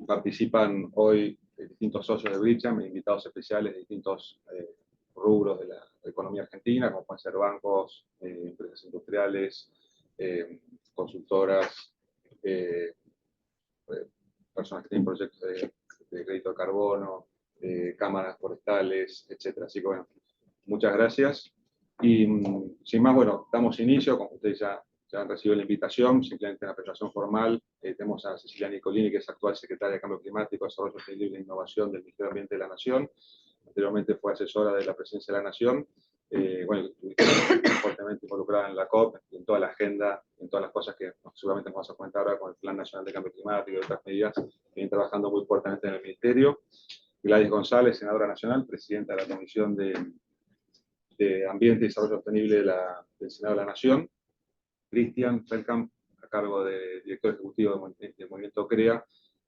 Participan hoy distintos socios de Bridgam, invitados especiales de distintos rubros de la economía argentina, como pueden ser bancos, empresas industriales, consultoras, personas que tienen proyectos de crédito de carbono, cámaras forestales, etc. Así que bueno, muchas gracias. Y sin más, bueno, damos inicio, como ustedes ya han recibido la invitación, simplemente una presentación formal. Tenemos a Cecilia Nicolini, que es actual secretaria de Cambio Climático, Desarrollo Sostenible e Innovación del Ministerio de Ambiente de la Nación. Anteriormente fue asesora de la Presidencia de la Nación. Bueno, estuviste fuertemente involucrada en la COP, en toda la agenda, en todas las cosas que seguramente nos vamos a comentar ahora con el Plan Nacional de Cambio Climático y otras medidas que vienen trabajando muy fuertemente en el Ministerio. Gladys González, senadora nacional, presidenta de la Comisión de Ambiente y Desarrollo Sostenible del Senado de la Nación. Cristian Feldkamp, a cargo de director ejecutivo del Movimiento CREA,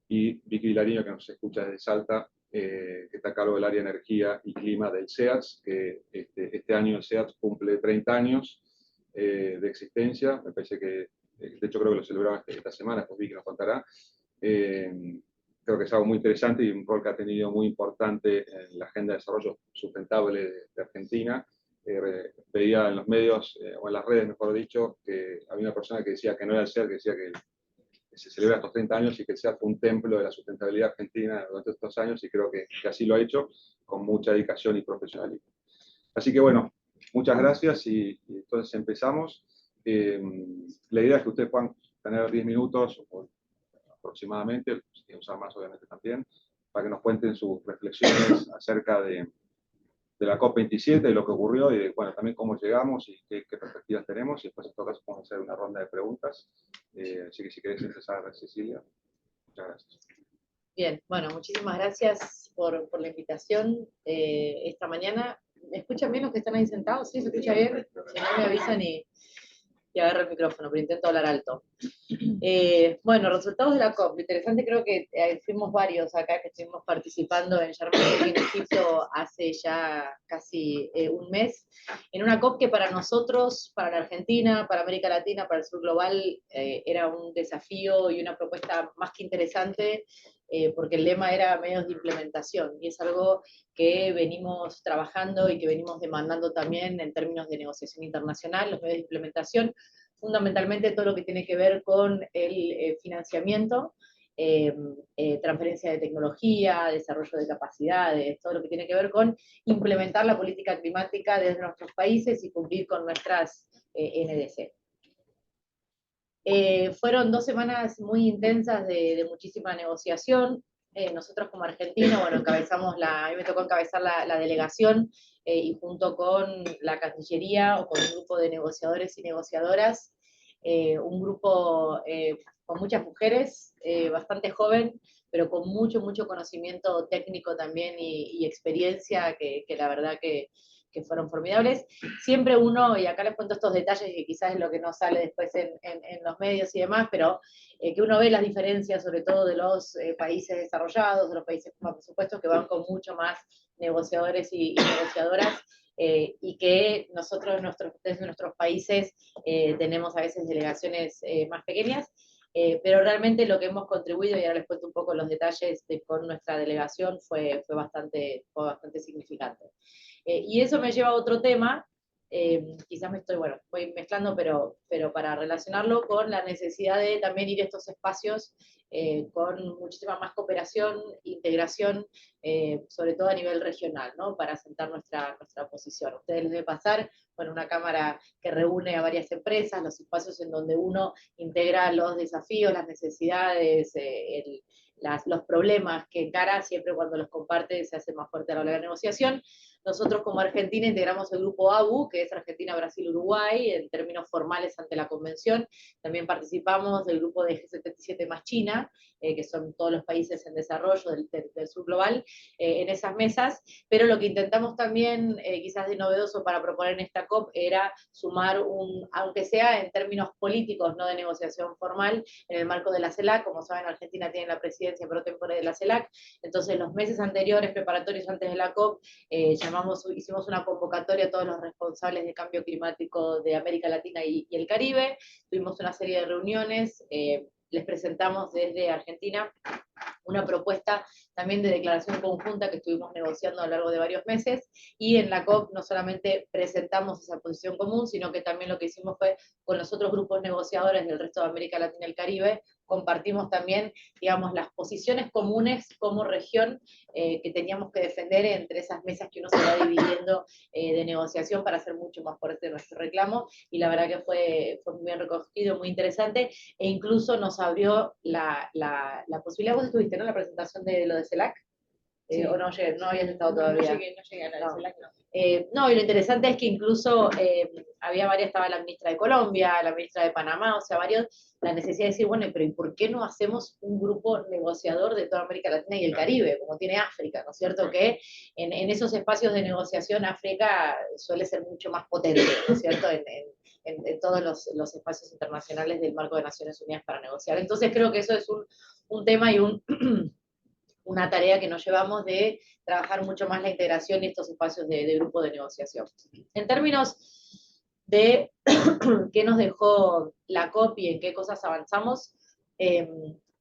y Vicky Vilariño, que nos escucha desde Salta, que está a cargo del área Energía y Clima del SEATS, que este año el SEATS cumple 30 años de existencia. Me parece que, de hecho creo que lo celebramos esta semana, pues Vicky nos contará. Creo que es algo muy interesante y un rol que ha tenido muy importante en la agenda de desarrollo sustentable de Argentina. Veía en los medios, o en las redes, mejor dicho, que había una persona que decía que no era el SEAT, que decía que se celebra estos 30 años y que el SEAT fue un templo de la sustentabilidad argentina durante estos años, y creo que así lo ha hecho, con mucha dedicación y profesionalismo. Así que bueno, muchas gracias y entonces empezamos. La idea es que ustedes puedan tener 10 minutos aproximadamente, si quieren usar más obviamente también, para que nos cuenten sus reflexiones acerca de la COP27, de lo que ocurrió y de, bueno, también cómo llegamos y qué perspectivas tenemos, y después en todo caso podemos hacer una ronda de preguntas. Así que si querés empezar, Cecilia, muchas gracias. Bien, bueno, muchísimas gracias por la invitación esta mañana. ¿Me escuchan bien los que están ahí sentados? ¿Sí? ¿Se escucha bien? Si no me avisan y agarro el micrófono, pero intento hablar alto. Bueno, resultados de la COP. Lo interesante, creo que fuimos varios acá que estuvimos participando en Sharm el-Sheikh, en Egipto, hace ya casi un mes, en una COP que para nosotros, para la Argentina, para América Latina, para el sur global, era un desafío y una propuesta más que interesante, porque el lema era medios de implementación, y es algo que venimos trabajando y que venimos demandando también en términos de negociación internacional, los medios de implementación, fundamentalmente todo lo que tiene que ver con el financiamiento, transferencia de tecnología, desarrollo de capacidades, todo lo que tiene que ver con implementar la política climática desde nuestros países y cumplir con nuestras NDC. Fueron 2 semanas muy intensas de muchísima negociación. Nosotros como Argentina, bueno, a mí me tocó encabezar la delegación, y junto con la Cancillería, o con un grupo de negociadores y negociadoras, un grupo con muchas mujeres, bastante joven, pero con mucho conocimiento técnico también y experiencia, que la verdad que fueron formidables. Siempre uno, y acá les cuento estos detalles que quizás es lo que no sale después en los medios y demás, pero que uno ve las diferencias, sobre todo de los países desarrollados, de los países con más presupuestos, que van con mucho más negociadores y negociadoras, y que nosotros desde nuestros países tenemos a veces delegaciones más pequeñas, pero realmente lo que hemos contribuido, y ahora les cuento un poco los detalles con nuestra delegación, fue bastante significante. Y eso me lleva a otro tema, quizás voy mezclando, pero para relacionarlo con la necesidad de también ir a estos espacios con muchísima más cooperación, integración, sobre todo a nivel regional, ¿no? Para asentar nuestra posición. A ustedes les debe pasar, bueno, una cámara que reúne a varias empresas, los espacios en donde uno integra los desafíos, las necesidades, los problemas que encara, siempre cuando los comparte se hace más fuerte a la hora de la negociación. Nosotros como Argentina integramos el grupo ABU, que es Argentina, Brasil, Uruguay, en términos formales ante la convención. También participamos del grupo de G77 más China, que son todos los países en desarrollo del sur global, en esas mesas, pero lo que intentamos también, quizás de novedoso para proponer en esta COP, era sumar aunque sea en términos políticos, no de negociación formal, en el marco de la CELAC. Como saben, Argentina tiene la presidencia pro tempore de la CELAC, entonces los meses anteriores, preparatorios antes de la COP, hicimos una convocatoria a todos los responsables de cambio climático de América Latina y el Caribe. Tuvimos una serie de reuniones, les presentamos desde Argentina una propuesta también de declaración conjunta que estuvimos negociando a lo largo de varios meses, y en la COP no solamente presentamos esa posición común, sino que también lo que hicimos fue, con los otros grupos negociadores del resto de América Latina y el Caribe, compartimos también, digamos, las posiciones comunes como región que teníamos que defender entre esas mesas que uno se va dividiendo de negociación para hacer mucho más fuerte nuestro reclamo, y la verdad que fue muy bien recogido, muy interesante, e incluso nos abrió la posibilidad. Vos estuviste, ¿no?, en la presentación de lo de CELAC, Sí. o no, no habías estado todavía. No llegué a la de CELAC, no. No, y lo interesante es que incluso había varias, estaba la ministra de Colombia, la ministra de Panamá, o sea, varios, la necesidad de decir, bueno, pero ¿y por qué no hacemos un grupo negociador de toda América Latina y el Caribe, como tiene África, ¿no es cierto? Que en esos espacios de negociación África suele ser mucho más potente, ¿no es cierto?, en todos los espacios internacionales del marco de Naciones Unidas para negociar. Entonces creo que eso es un tema y una tarea que nos llevamos de trabajar mucho más la integración y estos espacios de grupo de negociación. En términos de qué nos dejó la COP y en qué cosas avanzamos,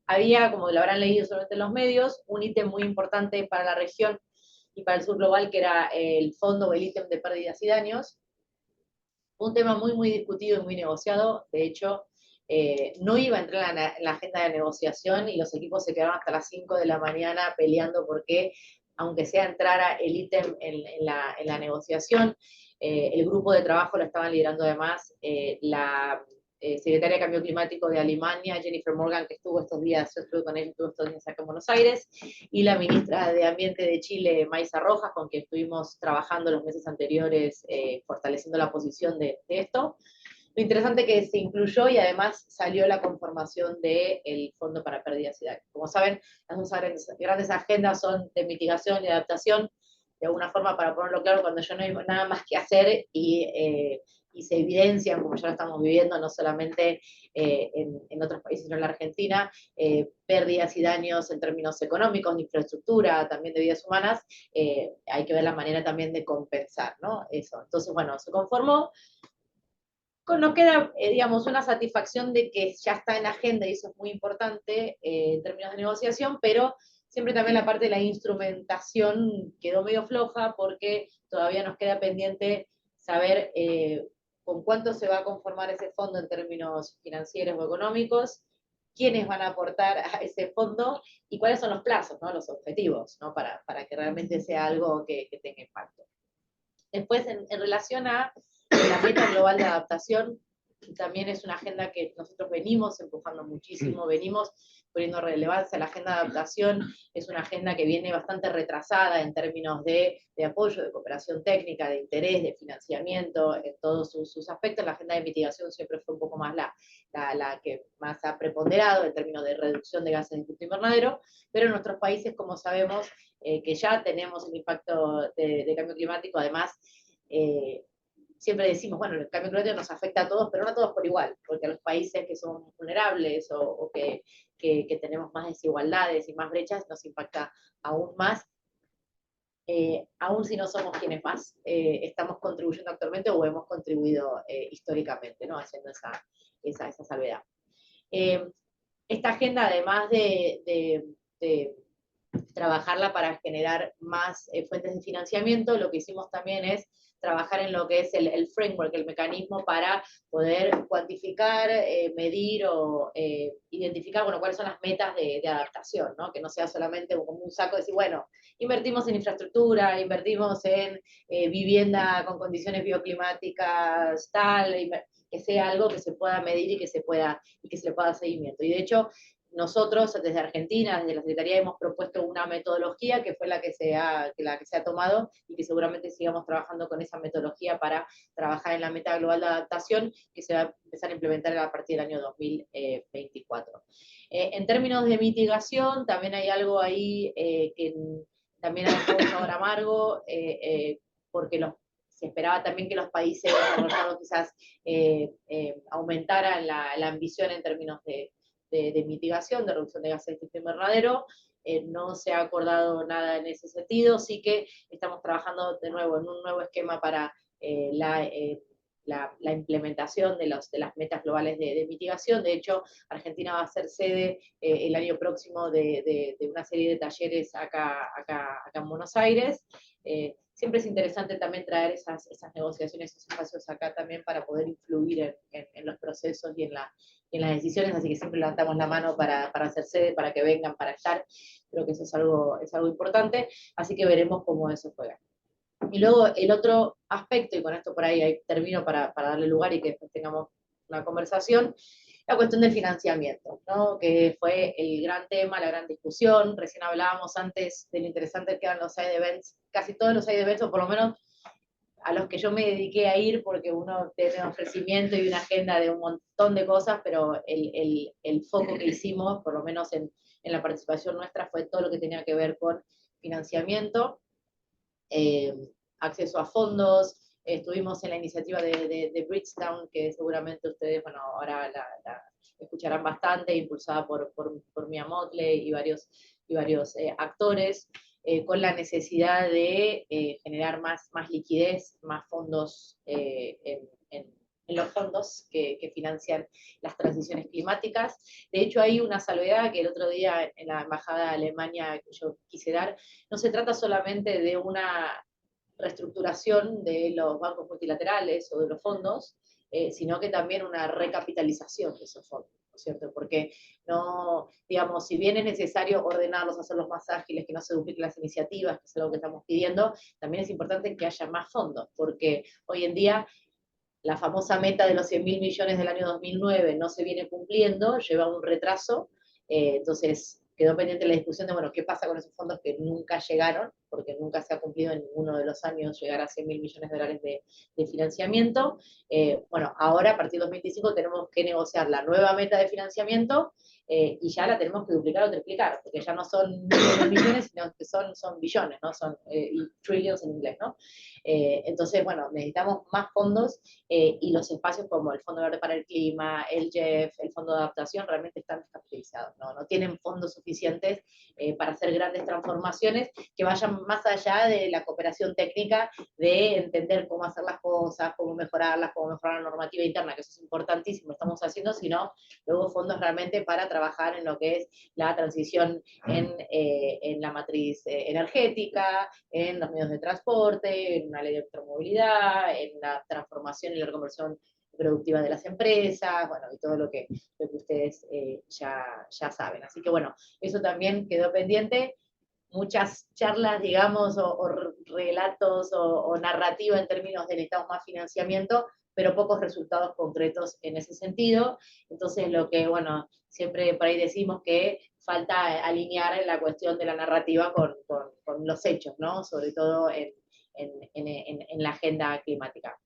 había, como lo habrán leído solamente en los medios, un ítem muy importante para la región y para el sur global, que era el fondo o el ítem de pérdidas y daños, un tema muy, muy discutido y muy negociado. De hecho, no iba a entrar en la agenda de negociación y los equipos se quedaron hasta las 5 de la mañana peleando porque, aunque sea entrara el ítem en la negociación, el grupo de trabajo lo estaban liderando además la secretaria de Cambio Climático de Alemania, Jennifer Morgan, que estuvo estos días, yo estuve con ella, estuvo estos días acá en Buenos Aires, y la ministra de Ambiente de Chile, Maysa Rojas, con quien estuvimos trabajando los meses anteriores, fortaleciendo la posición de esto. Lo interesante que se incluyó y además salió la conformación del Fondo para Pérdidas y Daños. Como saben, las dos grandes agendas son de mitigación y adaptación, de alguna forma, para ponerlo claro, cuando ya no hay nada más que hacer y se evidencian, como ya lo estamos viviendo, no solamente en otros países, sino en la Argentina, pérdidas y daños en términos económicos, de infraestructura, también de vidas humanas, hay que ver la manera también de compensar, ¿no? Eso. Entonces, bueno, se conformó. Nos queda, digamos, una satisfacción de que ya está en la agenda, y eso es muy importante en términos de negociación, pero siempre también la parte de la instrumentación quedó medio floja, porque todavía nos queda pendiente saber con cuánto se va a conformar ese fondo en términos financieros o económicos, quiénes van a aportar a ese fondo y cuáles son los plazos, ¿no?, los objetivos, ¿no?, para que realmente sea algo que tenga impacto. Después, en relación a la meta global de adaptación, también es una agenda que nosotros venimos empujando muchísimo, venimos poniendo relevancia. La agenda de adaptación es una agenda que viene bastante retrasada en términos de apoyo, de cooperación técnica, de interés, de financiamiento, en todos sus aspectos. La agenda de mitigación siempre fue un poco más la que más ha preponderado en términos de reducción de gases de efecto invernadero, pero en nuestros países, como sabemos, que ya tenemos el impacto de cambio climático, además, siempre decimos, bueno, el cambio climático nos afecta a todos, pero no a todos por igual, porque a los países que son vulnerables o que tenemos más desigualdades y más brechas, nos impacta aún más, aún si no somos quienes más estamos contribuyendo actualmente o hemos contribuido históricamente, ¿no?, haciendo esa salvedad. Esta agenda, además de trabajarla para generar más fuentes de financiamiento, lo que hicimos también es trabajar en lo que es el framework, el mecanismo para poder cuantificar, medir o identificar, bueno, cuáles son las metas de adaptación, ¿no?, que no sea solamente como un saco de decir, bueno, invertimos en infraestructura, invertimos en vivienda con condiciones bioclimáticas tal, que sea algo que se pueda medir y que se le pueda dar seguimiento. Y de hecho, nosotros desde Argentina, desde la Secretaría, hemos propuesto una metodología que fue la que se ha tomado, y que seguramente sigamos trabajando con esa metodología para trabajar en la meta global de adaptación, que se va a empezar a implementar a partir del año 2024. En términos de mitigación, también hay algo ahí que también ha dejado un sabor amargo, porque se esperaba también que los países desarrollados quizás aumentaran la ambición en términos de mitigación, de reducción de gases de efecto invernadero. No se ha acordado nada en ese sentido, sí que estamos trabajando de nuevo en un nuevo esquema para la implementación de las metas globales de mitigación. De hecho, Argentina va a ser sede el año próximo de una serie de talleres acá en Buenos Aires. Siempre es interesante también traer esas negociaciones, esos espacios acá también para poder influir en los procesos y en las decisiones, así que siempre levantamos la mano para hacer sede, para que vengan, para estar. Creo que eso es algo importante, así que veremos cómo eso juega. Y luego el otro aspecto, y con esto por ahí termino para darle lugar y que después tengamos una conversación, la cuestión del financiamiento, ¿no? Que fue el gran tema, la gran discusión. Recién hablábamos antes de lo interesante que eran los side events, casi todos los side events, o por lo menos a los que yo me dediqué a ir, porque uno tiene un ofrecimiento y una agenda de un montón de cosas, pero el foco que hicimos, por lo menos en la participación nuestra, fue todo lo que tenía que ver con financiamiento, acceso a fondos. Estuvimos en la iniciativa de Bridgetown, que seguramente ustedes, bueno, ahora la escucharán bastante, impulsada por Mia Motley y varios actores, con la necesidad de generar más liquidez, más fondos en los fondos que financian las transiciones climáticas. De hecho, hay una salvedad que el otro día en la Embajada de Alemania que yo quise dar, no se trata solamente de una reestructuración de los bancos multilaterales o de los fondos, sino que también una recapitalización de esos fondos, ¿no es cierto? Porque no, digamos, si bien es necesario ordenarlos, hacerlos más ágiles, que no se dupliquen las iniciativas, que es algo que estamos pidiendo, también es importante que haya más fondos, porque hoy en día la famosa meta de los 100.000 millones del año 2009 no se viene cumpliendo, lleva un retraso, entonces quedó pendiente la discusión de, bueno, ¿qué pasa con esos fondos que nunca llegaron? Porque nunca se ha cumplido en ninguno de los años llegar a 100.000 millones de dólares de financiamiento. Bueno, ahora a partir de 2025 tenemos que negociar la nueva meta de financiamiento y ya la tenemos que duplicar o triplicar, porque ya no son millones, sino que son billones, ¿no? Son y trillions en inglés, ¿no? Entonces, bueno, necesitamos más fondos y los espacios como el Fondo Verde para el Clima, el JEF, el Fondo de Adaptación, realmente están descapitalizados, no tienen fondos suficientes para hacer grandes transformaciones que vayan más allá de la cooperación técnica, de entender cómo hacer las cosas, cómo mejorarlas, cómo mejorar la normativa interna, que eso es importantísimo, estamos haciendo, sino luego fondos realmente para trabajar en lo que es la transición en la matriz energética, en los medios de transporte, en una ley de electromovilidad, en la transformación y la reconversión productiva de las empresas, bueno, y todo lo que ustedes ya saben. Así que bueno, eso también quedó pendiente. Muchas charlas, digamos, o relatos o narrativa en términos de necesitamos más financiamiento, pero pocos resultados concretos en ese sentido. Entonces, lo que, bueno, siempre por ahí decimos que falta alinear la cuestión de la narrativa con los hechos, ¿no? Sobre todo en la agenda climática.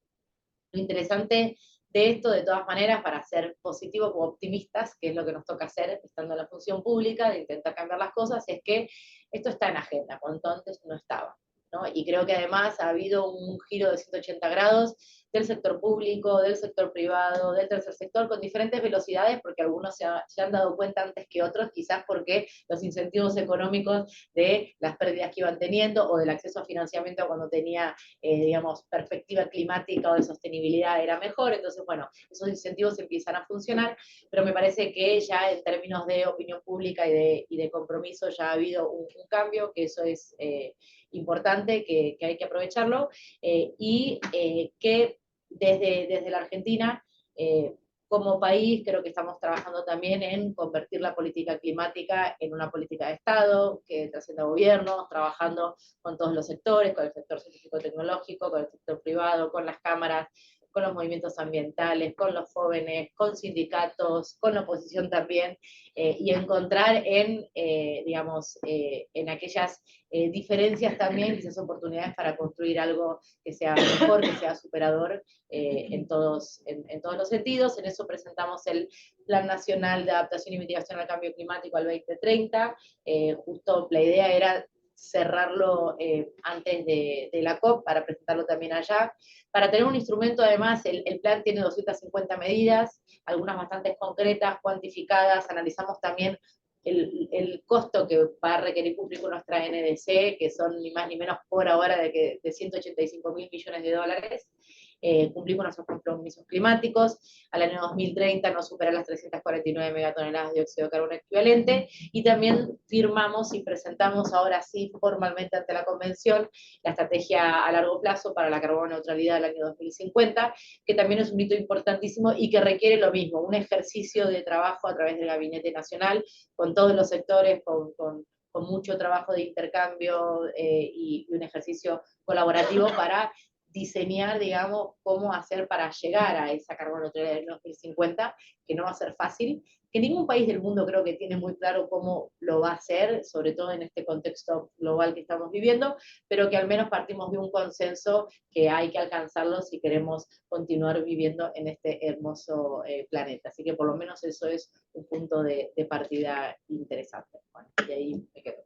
Lo interesante de esto, de todas maneras, para ser positivos o optimistas, que es lo que nos toca hacer estando en la función pública, de intentar cambiar las cosas, es que esto está en agenda, cuanto antes no estaba, ¿no? Y creo que además ha habido un giro de 180 grados del sector público, del sector privado, del tercer sector, con diferentes velocidades, porque algunos se han dado cuenta antes que otros, quizás porque los incentivos económicos de las pérdidas que iban teniendo o del acceso a financiamiento cuando tenía, digamos, perspectiva climática o de sostenibilidad era mejor. Entonces, bueno, esos incentivos empiezan a funcionar, pero me parece que ya en términos de opinión pública y de compromiso ya ha habido un cambio, que eso es importante, que hay que aprovecharlo, y que desde la Argentina, como país, creo que estamos trabajando también en convertir la política climática en una política de Estado, que trascienda gobiernos, trabajando con todos los sectores, con el sector científico-tecnológico, con el sector privado, con las cámaras, con los movimientos ambientales, con los jóvenes, con sindicatos, con la oposición también, y encontrar digamos, en aquellas diferencias también, esas oportunidades para construir algo que sea mejor, que sea superador en todos los sentidos. En eso presentamos el Plan Nacional de Adaptación y Mitigación al Cambio Climático al 2030. Justo la idea era cerrarlo antes de la COP para presentarlo también allá. Para tener un instrumento, además, el plan tiene 250 medidas, algunas bastante concretas, cuantificadas. Analizamos también el costo que va a requerir cumplir con nuestra NDC, que son ni más ni menos por ahora de 185.000 millones de dólares. cumplir con nuestros compromisos climáticos, al año 2030 no superar las 349 megatoneladas de dióxido de carbono equivalente, y también firmamos y presentamos ahora sí formalmente ante la Convención la estrategia a largo plazo para la carbono neutralidad del año 2050, que también es un hito importantísimo y que requiere lo mismo, un ejercicio de trabajo a través del Gabinete Nacional, con todos los sectores, con mucho trabajo de intercambio y un ejercicio colaborativo para diseñar, digamos, cómo hacer para llegar a esa carbono neutralidad del 2050, que no va a ser fácil, que ningún país del mundo creo que tiene muy claro cómo lo va a hacer, sobre todo en este contexto global que estamos viviendo, pero que al menos partimos de un consenso que hay que alcanzarlo si queremos continuar viviendo en este hermoso planeta. Así que por lo menos eso es un punto de partida interesante. Bueno, y ahí me quedo.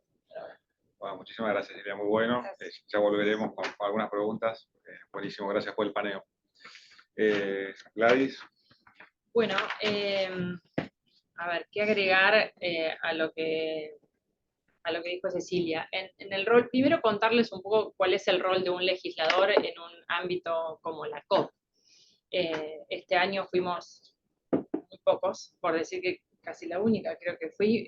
Bueno, muchísimas gracias, Silvia, muy bueno. Ya volveremos con algunas preguntas. Buenísimo, gracias por el paneo. Gladys. Bueno, a ver, ¿qué agregar a lo que dijo Cecilia? En el rol, primero contarles un poco cuál es el rol de un legislador en un ámbito como la COP. Este año fuimos muy pocos, por decir que casi la única, creo que fue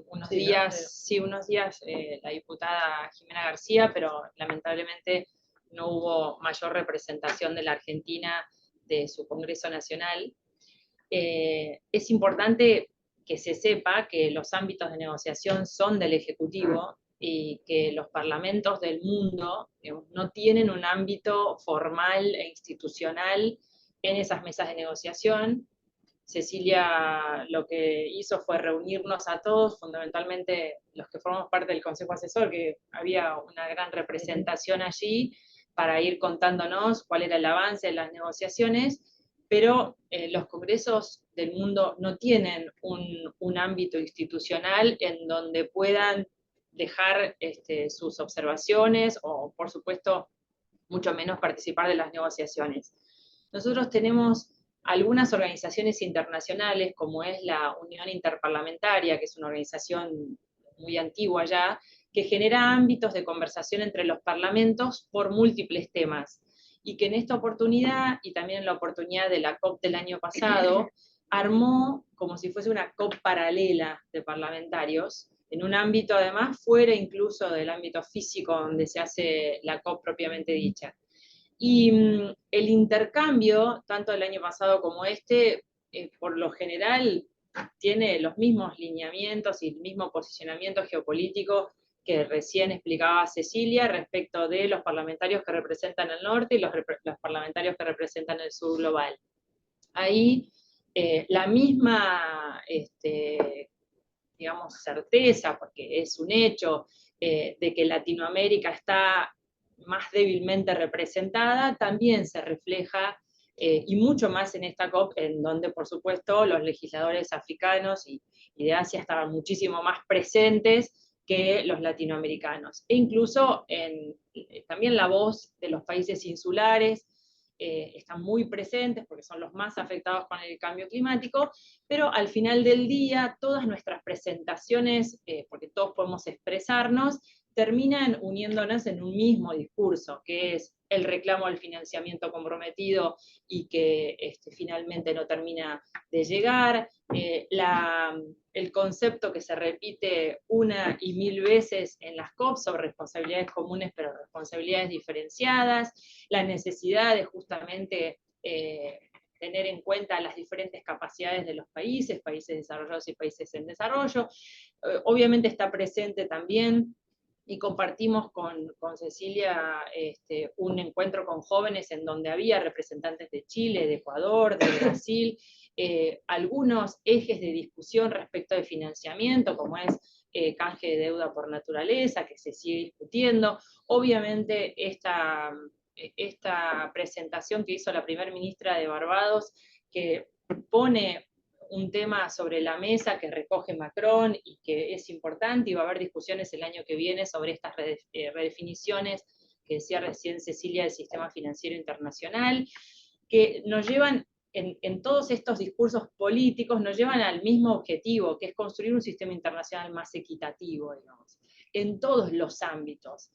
unos días la diputada Jimena García, pero lamentablemente no hubo mayor representación de la Argentina de su Congreso Nacional. Es importante que se sepa que los ámbitos de negociación son del Ejecutivo y que los parlamentos del mundo no tienen un ámbito formal e institucional en esas mesas de negociación. Cecilia lo que hizo fue reunirnos a todos, fundamentalmente los que formamos parte del Consejo Asesor, que había una gran representación allí, para ir contándonos cuál era el avance de las negociaciones, pero los congresos del mundo no tienen un ámbito institucional en donde puedan dejar sus observaciones o, por supuesto, mucho menos participar de las negociaciones. Nosotros tenemos algunas organizaciones internacionales, como es la Unión Interparlamentaria, que es una organización muy antigua ya, que genera ámbitos de conversación entre los parlamentos por múltiples temas, y que en esta oportunidad, y también en la oportunidad de la COP del año pasado, armó como si fuese una COP paralela de parlamentarios, en un ámbito además fuera incluso del ámbito físico donde se hace la COP propiamente dicha. Y el intercambio, tanto el año pasado como este, por lo general tiene los mismos lineamientos y el mismo posicionamiento geopolítico que recién explicaba Cecilia respecto de los parlamentarios que representan el norte y los parlamentarios que representan el sur global. Ahí la misma, digamos, certeza, porque es un hecho, de que Latinoamérica está más débilmente representada, también se refleja, y mucho más en esta COP, en donde, por supuesto, los legisladores africanos y de Asia estaban muchísimo más presentes que los latinoamericanos. E incluso también la voz de los países insulares están muy presentes porque son los más afectados con el cambio climático, pero al final del día todas nuestras presentaciones, porque todos podemos expresarnos, terminan uniéndonos en un mismo discurso, que es el reclamo al financiamiento comprometido y que finalmente no termina de llegar, el concepto que se repite una y mil veces en las COP sobre responsabilidades comunes pero responsabilidades diferenciadas, la necesidad de justamente tener en cuenta las diferentes capacidades de los países desarrollados y países en desarrollo. Obviamente está presente también, y compartimos con Cecilia un encuentro con jóvenes en donde había representantes de Chile, de Ecuador, de Brasil, algunos ejes de discusión respecto de financiamiento, como es canje de deuda por naturaleza, que se sigue discutiendo. Obviamente esta presentación que hizo la primera ministra de Barbados, que pone un tema sobre la mesa que recoge Macron y que es importante, y va a haber discusiones el año que viene sobre estas redefiniciones que decía recién Cecilia del sistema financiero internacional, que nos llevan, en todos estos discursos políticos, nos llevan al mismo objetivo, que es construir un sistema internacional más equitativo, digamos, en todos los ámbitos.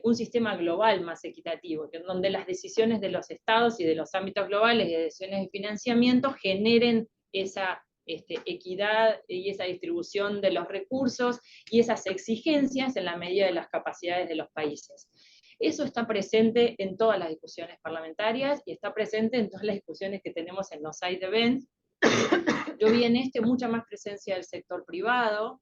un sistema global más equitativo, en donde las decisiones de los estados y de los ámbitos globales y de decisiones de financiamiento generen esa equidad y esa distribución de los recursos y esas exigencias en la medida de las capacidades de los países. Eso está presente en todas las discusiones parlamentarias y está presente en todas las discusiones que tenemos en los side events. Yo vi en mucha más presencia del sector privado,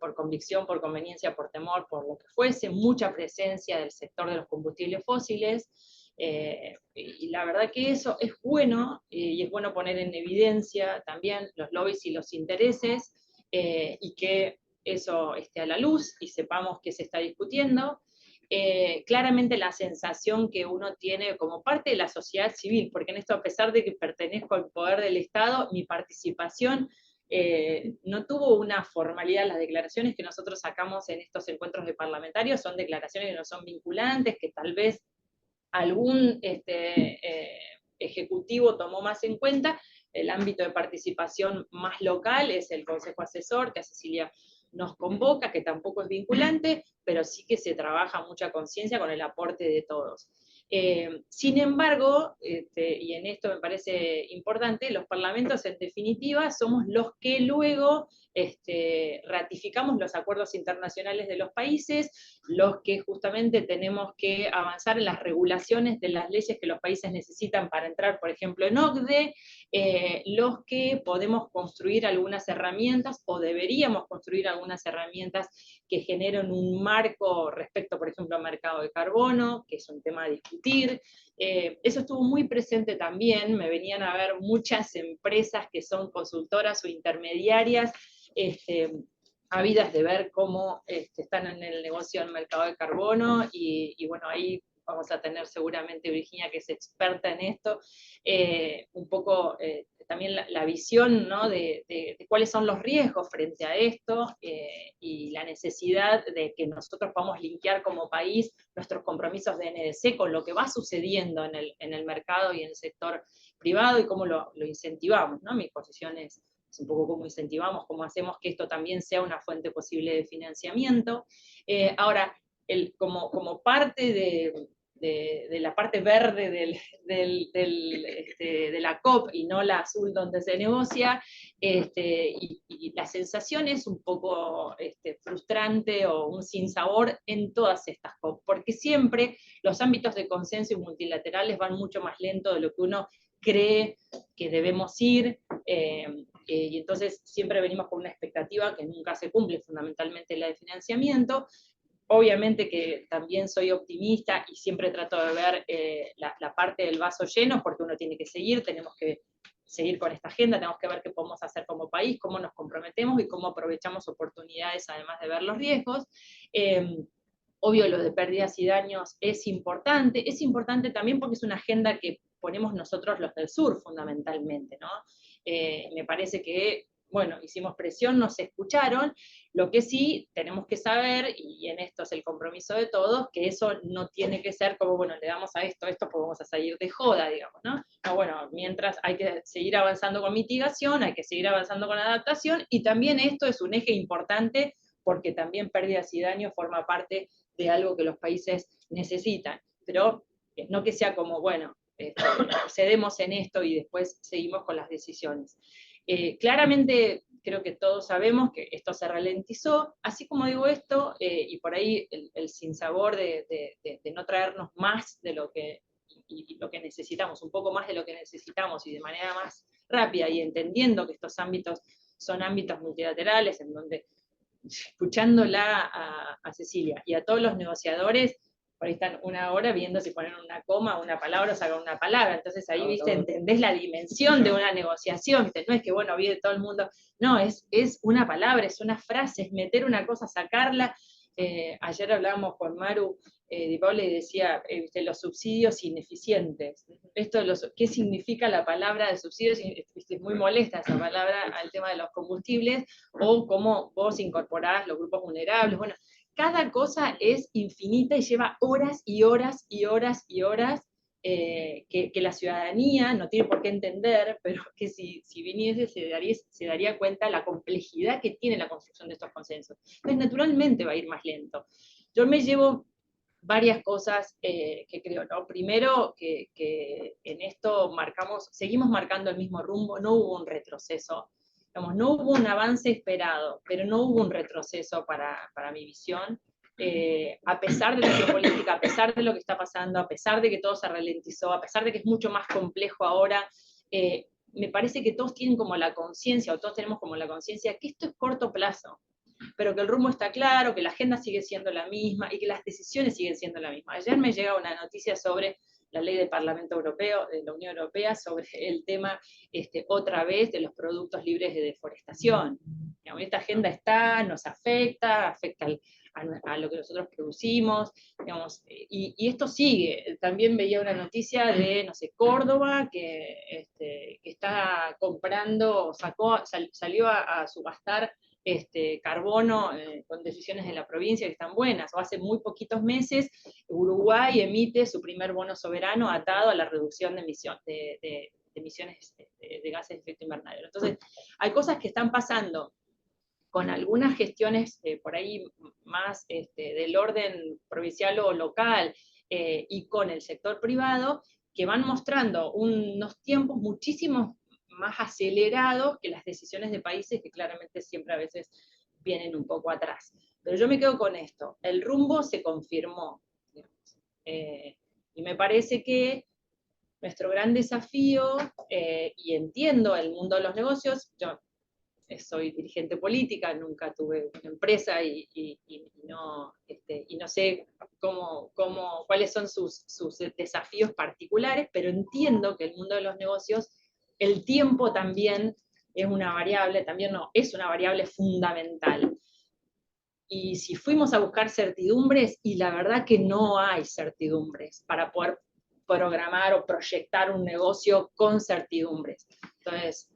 por convicción, por conveniencia, por temor, por lo que fuese, mucha presencia del sector de los combustibles fósiles, y la verdad que eso es bueno, y es bueno poner en evidencia también los lobbies y los intereses, y que eso esté a la luz y sepamos que se está discutiendo. Claramente la sensación que uno tiene como parte de la sociedad civil, porque en esto, a pesar de que pertenezco al poder del Estado, mi participación no tuvo una formalidad. Las declaraciones que nosotros sacamos en estos encuentros de parlamentarios son declaraciones que no son vinculantes, que tal vez algún ejecutivo tomó más en cuenta. El ámbito de participación más local es el Consejo Asesor, que a Cecilia nos convoca, que tampoco es vinculante, pero sí que se trabaja mucha conciencia con el aporte de todos. Sin embargo, y en esto me parece importante, los parlamentos en definitiva somos los que luego ratificamos los acuerdos internacionales de los países, los que justamente tenemos que avanzar en las regulaciones de las leyes que los países necesitan para entrar, por ejemplo, en OCDE, los que podemos construir algunas herramientas, o deberíamos construir algunas herramientas que generen un marco respecto, por ejemplo, al mercado de carbono, que es un tema a discutir. Eso estuvo muy presente también, me venían a ver muchas empresas que son consultoras o intermediarias, ávidas de ver cómo están en el negocio del mercado de carbono, y bueno, ahí vamos a tener seguramente Virginia, que es experta en esto, un poco también la visión, ¿no?, de cuáles son los riesgos frente a esto, y la necesidad de que nosotros podamos linkear como país nuestros compromisos de NDC con lo que va sucediendo en el mercado y en el sector privado, y cómo lo incentivamos, ¿no? Mi posición es un poco cómo incentivamos, cómo hacemos que esto también sea una fuente posible de financiamiento. Ahora, como parte de la parte verde de la COP y no la azul donde se negocia, y la sensación es un poco frustrante o un sinsabor en todas estas COP, porque siempre los ámbitos de consenso y multilaterales van mucho más lento de lo que uno cree que debemos ir, y entonces siempre venimos con una expectativa que nunca se cumple, fundamentalmente la de financiamiento. Obviamente que también soy optimista y siempre trato de ver la parte del vaso lleno, porque uno tiene que seguir, tenemos que seguir con esta agenda, tenemos que ver qué podemos hacer como país, cómo nos comprometemos y cómo aprovechamos oportunidades, además de ver los riesgos. Obvio, lo de pérdidas y daños es importante también porque es una agenda que ponemos nosotros los del sur, fundamentalmente, ¿no? Me parece que, bueno, hicimos presión, nos escucharon. Lo que sí tenemos que saber, y en esto es el compromiso de todos, que eso no tiene que ser como, bueno, le damos a esto, pues vamos a salir de joda, digamos, ¿no? No, bueno, mientras hay que seguir avanzando con mitigación, hay que seguir avanzando con adaptación, y también esto es un eje importante, porque también pérdidas y daños forma parte de algo que los países necesitan, pero no que sea como, bueno, cedemos en esto y después seguimos con las decisiones. Claramente creo que todos sabemos que esto se ralentizó, así como digo esto, y por ahí el sinsabor de no traernos más de lo que, y lo que necesitamos, un poco más de lo que necesitamos y de manera más rápida, y entendiendo que estos ámbitos son ámbitos multilaterales, en donde, escuchándola a Cecilia y a todos los negociadores, por ahí están una hora viendo si ponen una coma, una palabra o sacan una palabra. Entonces ahí, viste, entendés la dimensión de una negociación, ¿viste? No es que, bueno, viene todo el mundo, no, es una palabra, es una frase, es meter una cosa, sacarla. Ayer hablábamos con Maru Di Paola y decía, ¿viste?, los subsidios ineficientes. Esto, ¿qué significa la palabra de subsidios? Es muy molesta esa palabra al tema de los combustibles, o cómo vos incorporás los grupos vulnerables. Bueno, cada cosa es infinita y lleva horas y horas y horas y horas, que la ciudadanía no tiene por qué entender, pero que si viniese se daría cuenta de la complejidad que tiene la construcción de estos consensos. Entonces, naturalmente va a ir más lento. Yo me llevo varias cosas que creo, ¿no? Primero, que en esto seguimos marcando el mismo rumbo, no hubo un retroceso, digamos, no hubo un avance esperado, pero no hubo un retroceso para mi visión, a pesar de la geopolítica, a pesar de lo que está pasando, a pesar de que todo se ralentizó, a pesar de que es mucho más complejo ahora, me parece que todos tienen como la conciencia, o todos tenemos como la conciencia, que esto es corto plazo, pero que el rumbo está claro, que la agenda sigue siendo la misma y que las decisiones siguen siendo la misma. Ayer me llega una noticia sobre la ley del Parlamento Europeo, de la Unión Europea, sobre el tema, otra vez, de los productos libres de deforestación. Digamos, esta agenda está, nos afecta a lo que nosotros producimos, digamos, y esto sigue. También veía una noticia de, no sé, Córdoba, que está comprando, salió a subastar carbono con decisiones de la provincia que están buenas, o hace muy poquitos meses Uruguay emite su primer bono soberano atado a la reducción de emisiones de gases de efecto invernadero. Entonces, hay cosas que están pasando con algunas gestiones por ahí más del orden provincial o local y con el sector privado, que van mostrando unos tiempos muchísimos más acelerados que las decisiones de países que claramente siempre a veces vienen un poco atrás. Pero yo me quedo con esto, el rumbo se confirmó, y me parece que nuestro gran desafío, y entiendo el mundo de los negocios, yo soy dirigente política, nunca tuve una empresa y no sé cuáles son sus desafíos particulares, pero entiendo que el mundo de los negocios, el tiempo también es una variable, también no, es una variable fundamental. Y si fuimos a buscar certidumbres, y la verdad que no hay certidumbres para poder programar o proyectar un negocio con certidumbres. Entonces,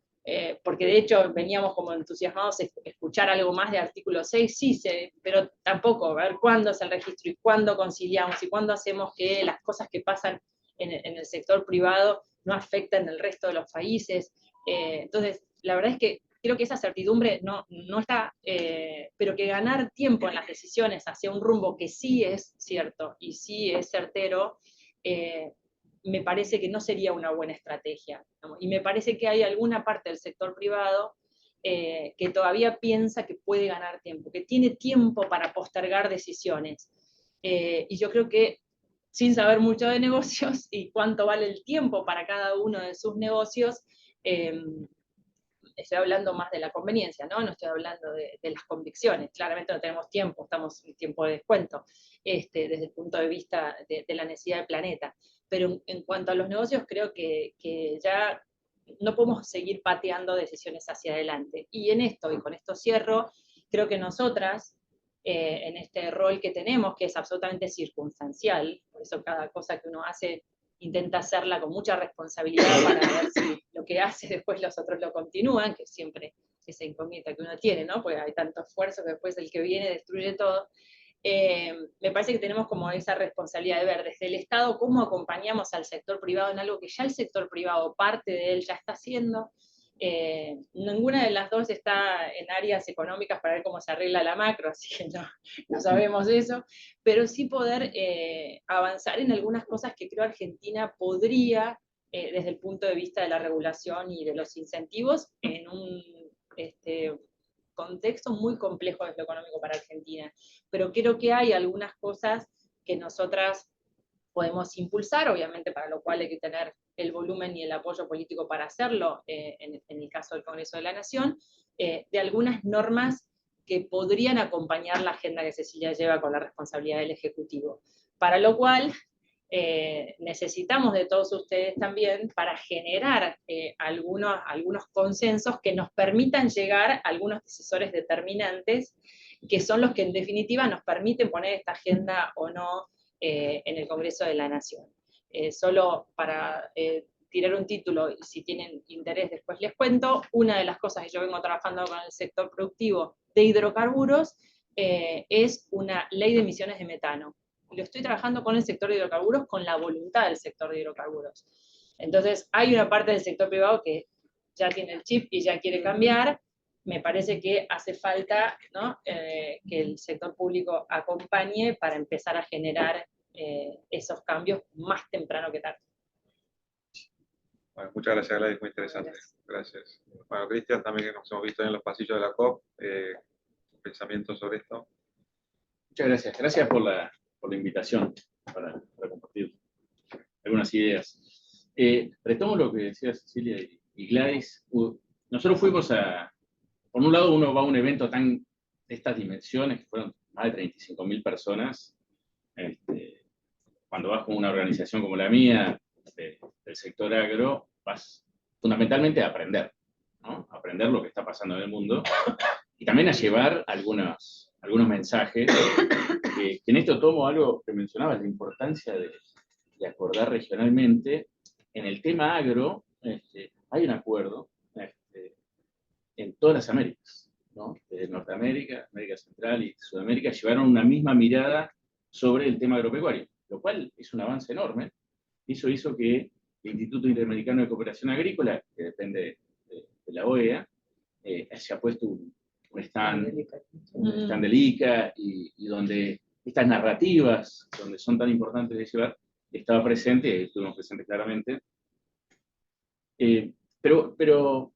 porque de hecho veníamos como entusiasmados a escuchar algo más de artículo 6, sí, pero tampoco, a ver cuándo es el registro y cuándo conciliamos y cuándo hacemos que las cosas que pasan en el sector privado no afecten el resto de los países. Entonces, la verdad es que creo que esa certidumbre no está, pero que ganar tiempo en las decisiones hacia un rumbo que sí es cierto y sí es certero, me parece que no sería una buena estrategia, ¿no? Y me parece que hay alguna parte del sector privado que todavía piensa que puede ganar tiempo, que tiene tiempo para postergar decisiones. Y yo creo que sin saber mucho de negocios y cuánto vale el tiempo para cada uno de sus negocios, estoy hablando más de la conveniencia, ¿no? No estoy hablando de las convicciones. Claramente no tenemos tiempo, estamos en tiempo de descuento, desde el punto de vista de la necesidad del planeta. Pero en cuanto a los negocios, creo que ya no podemos seguir pateando decisiones hacia adelante. Y en esto, y con esto cierro, creo que nosotras, en este rol que tenemos, que es absolutamente circunstancial, por eso cada cosa que uno hace intenta hacerla con mucha responsabilidad para ver si lo que hace después los otros lo continúan, que siempre esa incógnita que uno tiene, ¿no? Porque hay tanto esfuerzo que después el que viene destruye todo. Me parece que tenemos como esa responsabilidad de ver desde el Estado cómo acompañamos al sector privado en algo que ya el sector privado, parte de él, ya está haciendo. Ninguna de las dos está en áreas económicas para ver cómo se arregla la macro, así que no sabemos eso, pero sí poder avanzar en algunas cosas que creo Argentina podría, desde el punto de vista de la regulación y de los incentivos, en un contexto muy complejo desde lo económico para Argentina. Pero creo que hay algunas cosas que nosotras podemos impulsar, obviamente para lo cual hay que tener el volumen y el apoyo político para hacerlo, en el caso del Congreso de la Nación, de algunas normas que podrían acompañar la agenda que Cecilia lleva con la responsabilidad del Ejecutivo. Para lo cual necesitamos de todos ustedes también para generar algunos consensos que nos permitan llegar a algunos decisores determinantes, que son los que en definitiva nos permiten poner esta agenda o no en el Congreso de la Nación. Solo para tirar un título, y si tienen interés después les cuento, una de las cosas que yo vengo trabajando con el sector productivo de hidrocarburos es una ley de emisiones de metano. Lo estoy trabajando con el sector de hidrocarburos, con la voluntad del sector de hidrocarburos. Entonces, hay una parte del sector privado que ya tiene el chip y ya quiere cambiar. Me parece que hace falta, ¿no? Que el sector público acompañe para empezar a generar esos cambios más temprano que tarde. Bueno, muchas gracias, Gladys, muy interesante. Gracias. Bueno, Cristian, también que nos hemos visto en los pasillos de la COP, pensamientos sobre esto. Muchas gracias. Gracias por la invitación para compartir algunas ideas. Retomo lo que decía Cecilia y Gladys. Nosotros fuimos por un lado, uno va a un evento de estas dimensiones, que fueron más de 35.000 personas. Cuando vas con una organización como la mía, del sector agro, vas fundamentalmente a aprender, ¿no? A aprender lo que está pasando en el mundo, y también a llevar algunos mensajes, que en esto tomo algo que mencionabas, la importancia de acordar regionalmente. En el tema agro, hay un acuerdo en todas las Américas, ¿no? Norteamérica, América Central y Sudamérica llevaron una misma mirada sobre el tema agropecuario, lo cual es un avance enorme. Eso hizo que el Instituto Interamericano de Cooperación Agrícola, que depende de la OEA, se ha puesto un stand del ICA, y donde estas narrativas, donde son tan importantes de llevar, estaba presente, estuvimos presentes claramente. Pero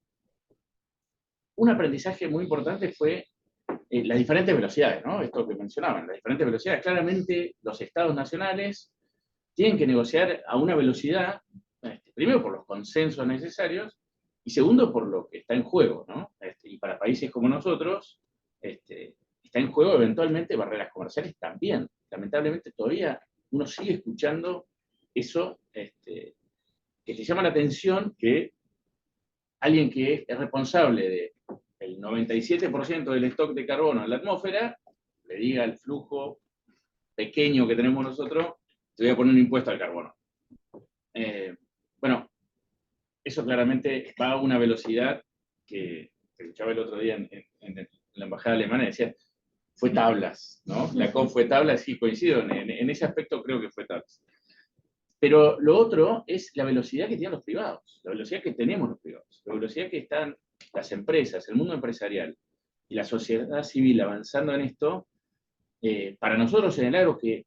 un aprendizaje muy importante fue las diferentes velocidades, ¿no? Esto que mencionaban, las diferentes velocidades. Claramente los estados nacionales tienen que negociar a una velocidad, primero por los consensos necesarios, y segundo por lo que está en juego, ¿no? Y para países como nosotros, está en juego eventualmente barreras comerciales también. Lamentablemente todavía uno sigue escuchando eso, que te llama la atención, que alguien que es responsable del 97% del stock de carbono en la atmósfera, le diga al flujo pequeño que tenemos nosotros, te voy a poner un impuesto al carbono. Bueno, eso claramente va a una velocidad que escuchaba el otro día en la embajada alemana, y decía, fue tablas, ¿no? La COP fue tablas, sí, coincido, en ese aspecto creo que fue tablas. Pero lo otro es la velocidad que tienen los privados, la velocidad que tenemos los privados, la velocidad que están las empresas, el mundo empresarial y la sociedad civil avanzando en esto. Para nosotros en el agro, que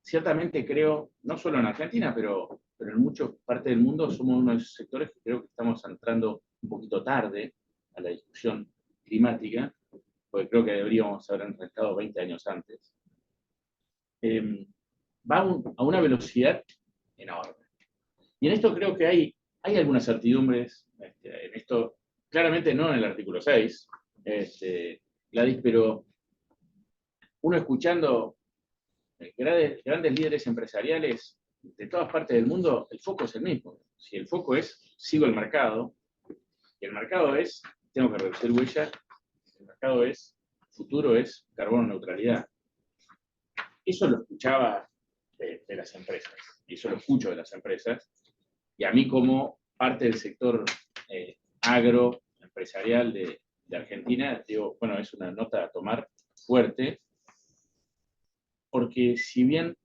ciertamente creo, no solo en Argentina, pero en muchas partes del mundo, somos uno de esos sectores que creo que estamos entrando un poquito tarde a la discusión climática, porque creo que deberíamos haber arrancado 20 años antes. Va a una velocidad enorme. Y en esto creo que hay algunas certidumbres, en esto, claramente no en el artículo 6, Gladys, pero uno escuchando grandes líderes empresariales de todas partes del mundo, el foco es el mismo. Si el foco es, sigo el mercado, y el mercado es, tengo que reducir huella, el mercado es, futuro es carbono neutralidad. Eso lo escuchaba de las empresas, y eso lo escucho de las empresas, y a mí como parte del sector agro, empresarial de Argentina, digo, bueno, es una nota a tomar fuerte, porque si bien,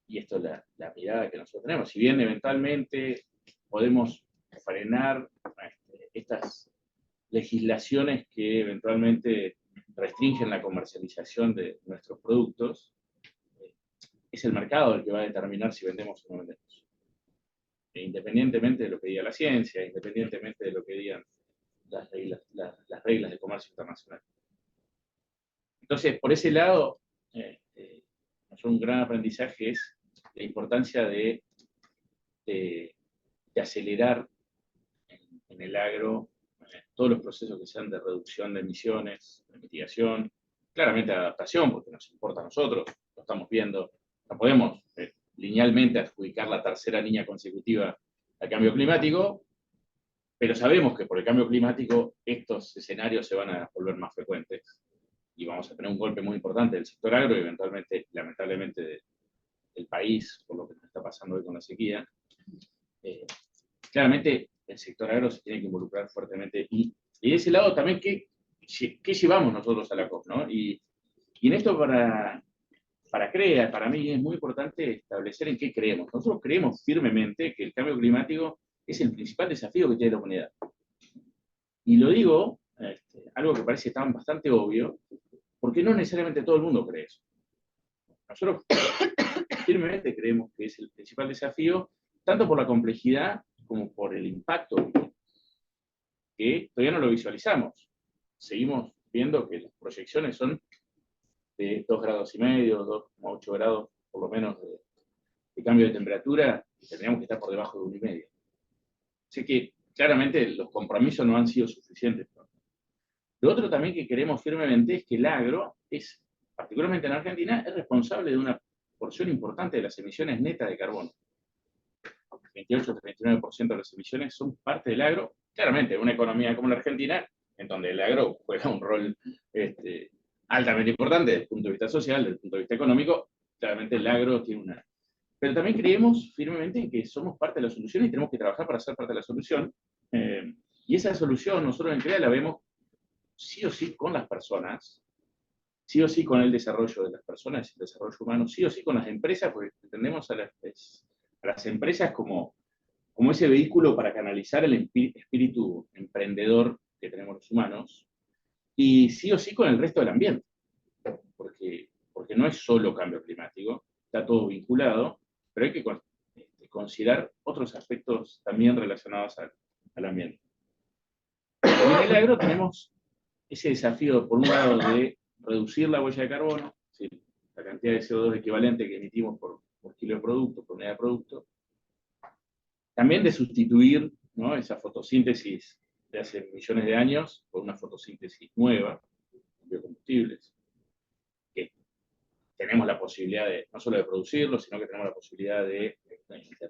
y esto es la mirada que nosotros tenemos, si bien eventualmente podemos frenar estas legislaciones que eventualmente restringen la comercialización de nuestros productos, es el mercado el que va a determinar si vendemos o no vendemos. Independientemente de lo que diga la ciencia, independientemente de lo que digan las reglas de comercio internacional. Entonces, por ese lado, un gran aprendizaje es la importancia de acelerar en el agro todos los procesos que sean de reducción de emisiones, de mitigación, claramente de adaptación, porque nos importa a nosotros, lo estamos viendo. No podemos linealmente adjudicar la tercera línea consecutiva al cambio climático, pero sabemos que por el cambio climático estos escenarios se van a volver más frecuentes y vamos a tener un golpe muy importante del sector agro y eventualmente, lamentablemente, del país, por lo que nos está pasando hoy con la sequía. Claramente el sector agro se tiene que involucrar fuertemente y de ese lado también, ¿qué llevamos nosotros a la COP, ¿no? Y en esto para CREA, para mí es muy importante establecer en qué creemos. Nosotros creemos firmemente que el cambio climático es el principal desafío que tiene la humanidad. Y lo digo, algo que parece tan bastante obvio, porque no necesariamente todo el mundo cree eso. nosotros firmemente creemos que es el principal desafío, tanto por la complejidad como por el impacto que todavía no lo visualizamos. Seguimos viendo que las proyecciones son de 2,5 grados, 2,8 grados por lo menos de cambio de temperatura, y tendríamos que estar por debajo de 1,5. Así que claramente los compromisos no han sido suficientes. Lo otro también que queremos firmemente es que el agro es, particularmente en Argentina, es responsable de una porción importante de las emisiones netas de carbono. 28-39% de las emisiones son parte del agro. Claramente, en una economía como la Argentina, en donde el agro juega un rol altamente importante desde el punto de vista social, desde el punto de vista económico, claramente el agro tiene una... Pero también creemos firmemente en que somos parte de la solución y tenemos que trabajar para ser parte de la solución. Y esa solución nosotros en CREA la vemos sí o sí con las personas, sí o sí con el desarrollo de las personas, el desarrollo humano, sí o sí con las empresas, porque entendemos a las empresas como ese vehículo para canalizar el espíritu emprendedor que tenemos los humanos, y sí o sí con el resto del ambiente, porque no es solo cambio climático, está todo vinculado, pero hay que considerar otros aspectos también relacionados al ambiente. Y en el agro tenemos ese desafío, por un lado, de reducir la huella de carbono, es decir, la cantidad de CO2 equivalente que emitimos por kilo de producto, por unidad de producto, también de sustituir, ¿no?, esa fotosíntesis de hace millones de años por una fotosíntesis nueva, biocombustibles, que tenemos la posibilidad no solo de producirlo, sino que tenemos la posibilidad de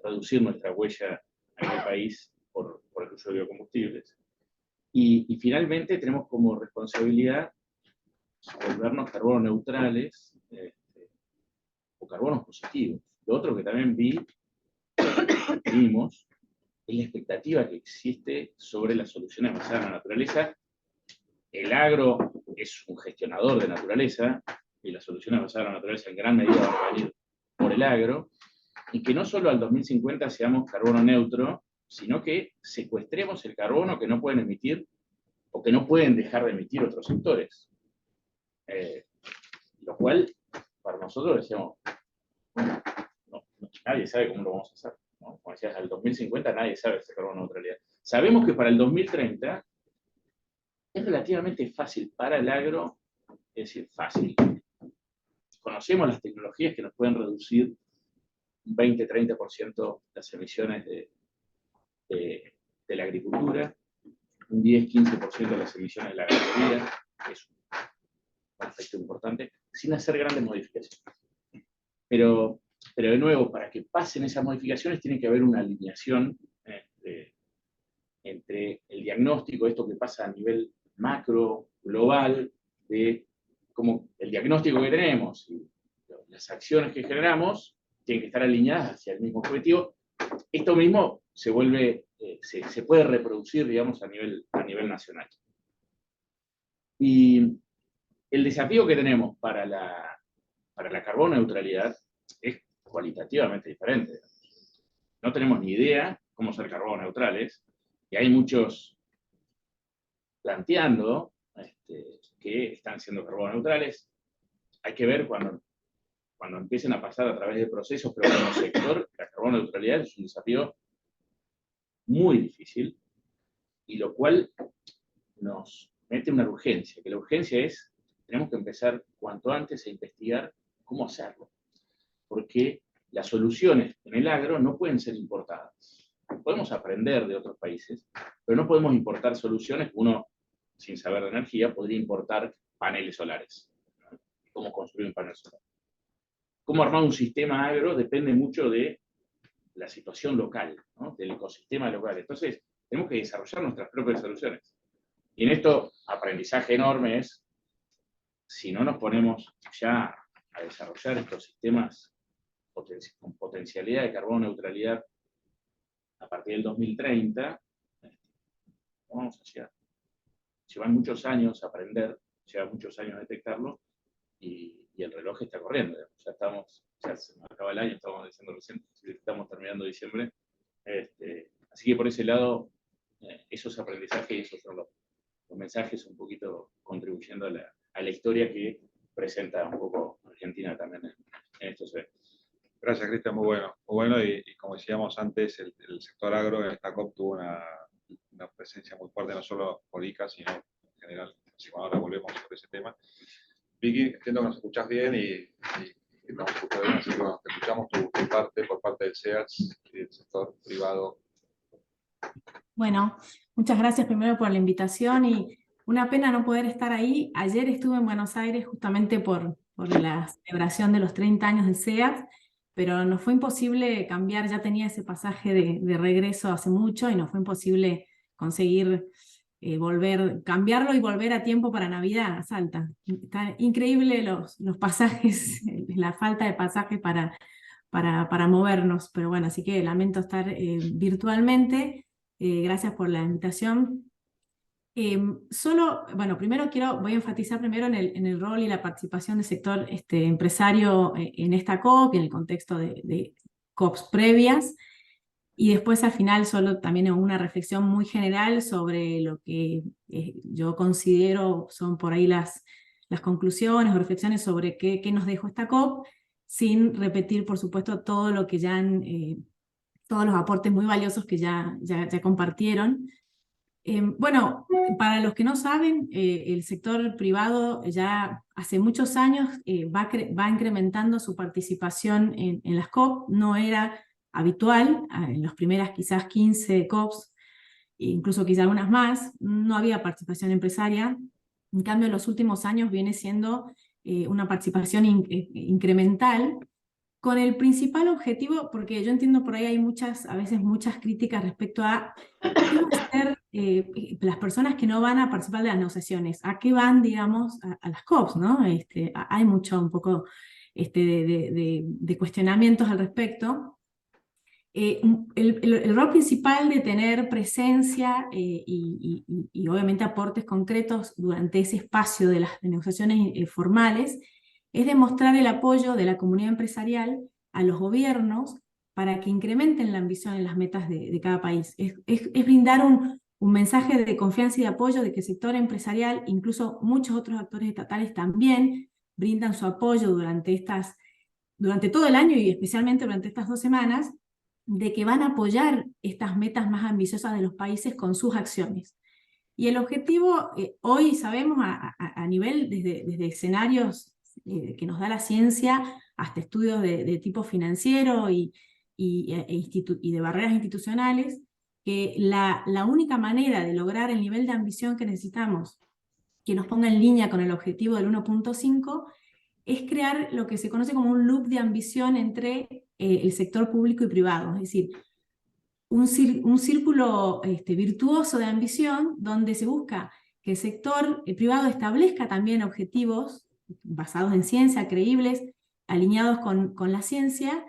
reducir nuestra huella en el país por el uso de biocombustibles. Y finalmente tenemos como responsabilidad volvernos carbono neutrales o carbonos positivos. Lo otro que también vimos es la expectativa que existe sobre las soluciones basadas en la naturaleza. El agro es un gestionador de naturaleza, y las soluciones basadas en la naturaleza en gran medida van a venir por el agro, y que no solo al 2050 seamos carbono neutro, sino que secuestremos el carbono que no pueden emitir o que no pueden dejar de emitir otros sectores. Lo cual, para nosotros decíamos, nadie sabe cómo lo vamos a hacer, ¿no? Como decías, al 2050 nadie sabe hacer carbono neutralidad. Sabemos que para el 2030 es relativamente fácil para el agro, es decir, fácil. Conocemos las tecnologías que nos pueden reducir un 20-30% las emisiones de la agricultura, un 10-15% de las emisiones de la ganadería, que es un aspecto importante, sin hacer grandes modificaciones. Pero de nuevo, para que pasen esas modificaciones tiene que haber una alineación entre el diagnóstico, esto que pasa a nivel macro, global, de cómo el diagnóstico que tenemos y las acciones que generamos tienen que estar alineadas hacia el mismo objetivo. Esto mismo se puede reproducir, digamos, a nivel nacional. Y el desafío que tenemos para la carbono neutralidad es cualitativamente diferente. No tenemos ni idea cómo ser carbono neutrales, y hay muchos planteando que están siendo carbono neutrales. Hay que ver cuando empiecen a pasar a través de procesos, pero como sector, la carbono neutralidad es un desafío muy difícil, y lo cual nos mete una urgencia, que la urgencia es, tenemos que empezar cuanto antes a investigar cómo hacerlo, porque las soluciones en el agro no pueden ser importadas. Podemos aprender de otros países, pero no podemos importar soluciones. Uno, sin saber de energía, podría importar paneles solares. ¿Cómo construir un panel solar? Cómo armar un sistema agro depende mucho de la situación local, ¿no?, del ecosistema local. Entonces, tenemos que desarrollar nuestras propias soluciones. Y en esto, aprendizaje enorme es, si no nos ponemos ya a desarrollar estos sistemas con potencialidad de carbono neutralidad a partir del 2030, vamos a llegar. Llevan muchos años aprender, lleva muchos años detectarlo, y el reloj está corriendo. Ya se nos acaba el año, estamos diciendo recién, estamos terminando diciembre. Así que por ese lado, esos aprendizajes y esos son los mensajes un poquito contribuyendo a la historia que presenta un poco Argentina también estos eventos. Gracias, Cristian, muy bueno. Muy bueno y como decíamos antes, el sector agro en esta COP tuvo una presencia muy fuerte, no solo por ICA, sino en general. Así que ahora volvemos sobre ese tema. Vicky, entiendo que nos escuchás bien y estamos escuchando bien, así que bueno, te escuchamos tu parte por parte del SEATS y del sector privado. Bueno, muchas gracias primero por la invitación y una pena no poder estar ahí. Ayer estuve en Buenos Aires justamente por la celebración de los 30 años del SEATS, pero nos fue imposible cambiar, ya tenía ese pasaje de regreso hace mucho y nos fue imposible conseguir cambiarlo y volver a tiempo para Navidad a Salta. Está increíble los pasajes, la falta de pasajes para movernos, pero bueno, así que lamento estar virtualmente. Gracias por la invitación. Primero voy a enfatizar primero en el rol y la participación del sector empresario en esta COP y en el contexto de COPs previas, y después al final solo también una reflexión muy general sobre lo que yo considero son por ahí las conclusiones o reflexiones sobre qué nos dejó esta COP, sin repetir por supuesto todo lo que ya todos los aportes muy valiosos que ya compartieron. Bueno, para los que no saben, el sector privado ya hace muchos años va incrementando su participación en las COP. No era habitual, en las primeras quizás 15 COPs, incluso quizás algunas más, no había participación empresaria. En cambio, en los últimos años viene siendo una participación incremental, con el principal objetivo, porque yo entiendo por ahí hay a veces muchas críticas respecto a qué van a hacer las personas que no van a participar de las negociaciones, a qué van, digamos, a las COPs, ¿no? Hay mucho un poco de cuestionamientos al respecto. El rol principal de tener presencia y obviamente aportes concretos durante ese espacio de las negociaciones formales es demostrar el apoyo de la comunidad empresarial a los gobiernos para que incrementen la ambición en las metas de cada país. Es brindar un mensaje de confianza y de apoyo de que el sector empresarial, incluso muchos otros actores estatales también, brindan su apoyo durante todo el año y especialmente durante estas 2 semanas, de que van a apoyar estas metas más ambiciosas de los países con sus acciones. Y el objetivo, hoy sabemos a nivel, desde escenarios que nos da la ciencia, hasta estudios de tipo financiero y de barreras institucionales, que la única manera de lograr el nivel de ambición que necesitamos, que nos ponga en línea con el objetivo del 1.5, es crear lo que se conoce como un loop de ambición entre el sector público y privado, es decir, un círculo virtuoso de ambición donde se busca que el sector privado establezca también objetivos basados en ciencia, creíbles, alineados con la ciencia,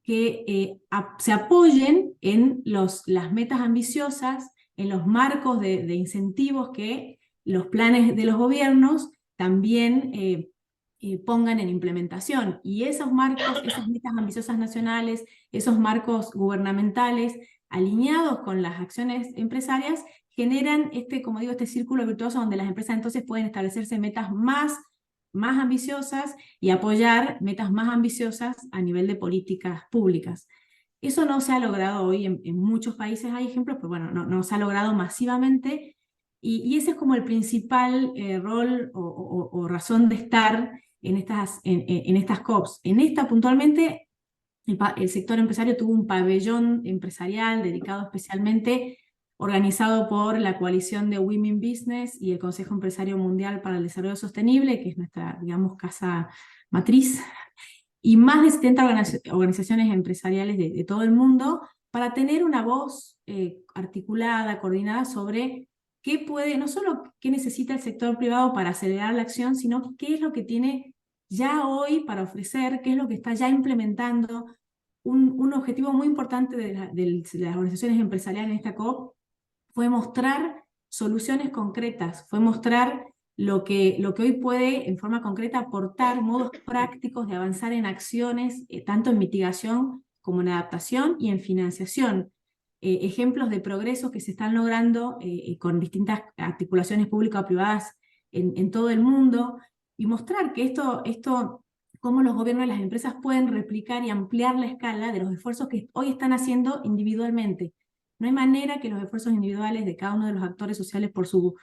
que se apoyen en las metas ambiciosas, en los marcos de incentivos que los planes de los gobiernos también pongan en implementación. Y esos marcos, esas metas ambiciosas nacionales, esos marcos gubernamentales, alineados con las acciones empresarias, generan como digo, este círculo virtuoso donde las empresas entonces pueden establecerse metas más ambiciosas y apoyar metas más ambiciosas a nivel de políticas públicas. Eso no se ha logrado hoy en muchos países, hay ejemplos, pero bueno, no se ha logrado masivamente, y ese es como el principal rol o razón de estar en estas COPs. En esta puntualmente, el sector empresario tuvo un pabellón empresarial dedicado especialmente, organizado por la coalición de Women Business y el Consejo Empresario Mundial para el Desarrollo Sostenible, que es nuestra, digamos, casa matriz, y más de 70 organizaciones empresariales de todo el mundo, para tener una voz articulada, coordinada sobre no solo qué necesita el sector privado para acelerar la acción, sino qué es lo que tiene ya hoy para ofrecer, qué es lo que está ya implementando. Un objetivo muy importante de las organizaciones empresariales en esta COP fue mostrar soluciones concretas, fue mostrar lo que hoy puede en forma concreta aportar modos prácticos de avanzar en acciones, tanto en mitigación como en adaptación y en financiación. Ejemplos de progresos que se están logrando con distintas articulaciones público-privadas en todo el mundo, y mostrar que esto cómo los gobiernos y las empresas pueden replicar y ampliar la escala de los esfuerzos que hoy están haciendo individualmente. No hay manera que los esfuerzos individuales de cada uno de los actores sociales por su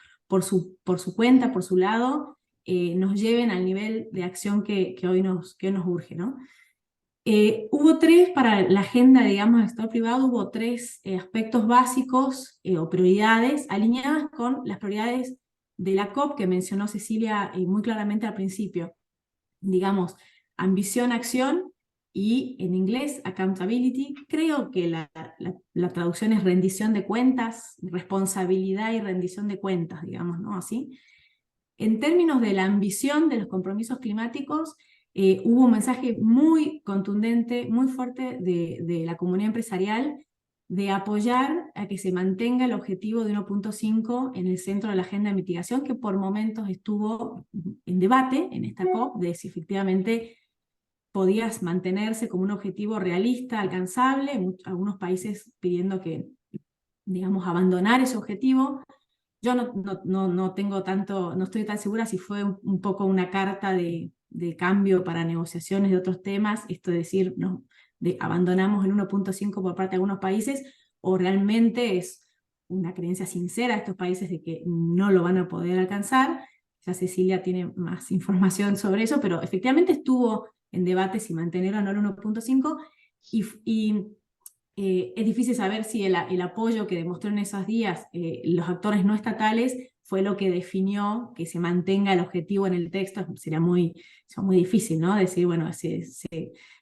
cuenta, por su lado, nos lleven al nivel de acción que hoy nos urge, ¿no? Hubo tres, para la agenda, digamos, del sector privado, hubo tres aspectos básicos o prioridades alineadas con las prioridades de la COP que mencionó Cecilia muy claramente al principio. Digamos, ambición, acción, y en inglés, accountability. Creo que la traducción es rendición de cuentas, responsabilidad y rendición de cuentas, digamos, ¿no? Así. En términos de la ambición de los compromisos climáticos, hubo un mensaje muy contundente, muy fuerte de la comunidad empresarial de apoyar a que se mantenga el objetivo de 1.5 en el centro de la agenda de mitigación, que por momentos estuvo en debate en esta COP, de si efectivamente podías mantenerse como un objetivo realista, alcanzable, algunos países pidiendo que, digamos, abandonar ese objetivo. Yo no tengo tanto, no estoy tan segura si fue un poco una carta de cambio para negociaciones de otros temas, esto de decir, no, abandonamos el 1.5 por parte de algunos países, o realmente es una creencia sincera de estos países de que no lo van a poder alcanzar. Ya Cecilia tiene más información sobre eso, pero efectivamente estuvo en debate si mantener o no el 1.5, y es difícil saber si el apoyo que demostró en esos días los actores no estatales fue lo que definió que se mantenga el objetivo en el texto. Sería muy difícil, ¿no? Decir, bueno, se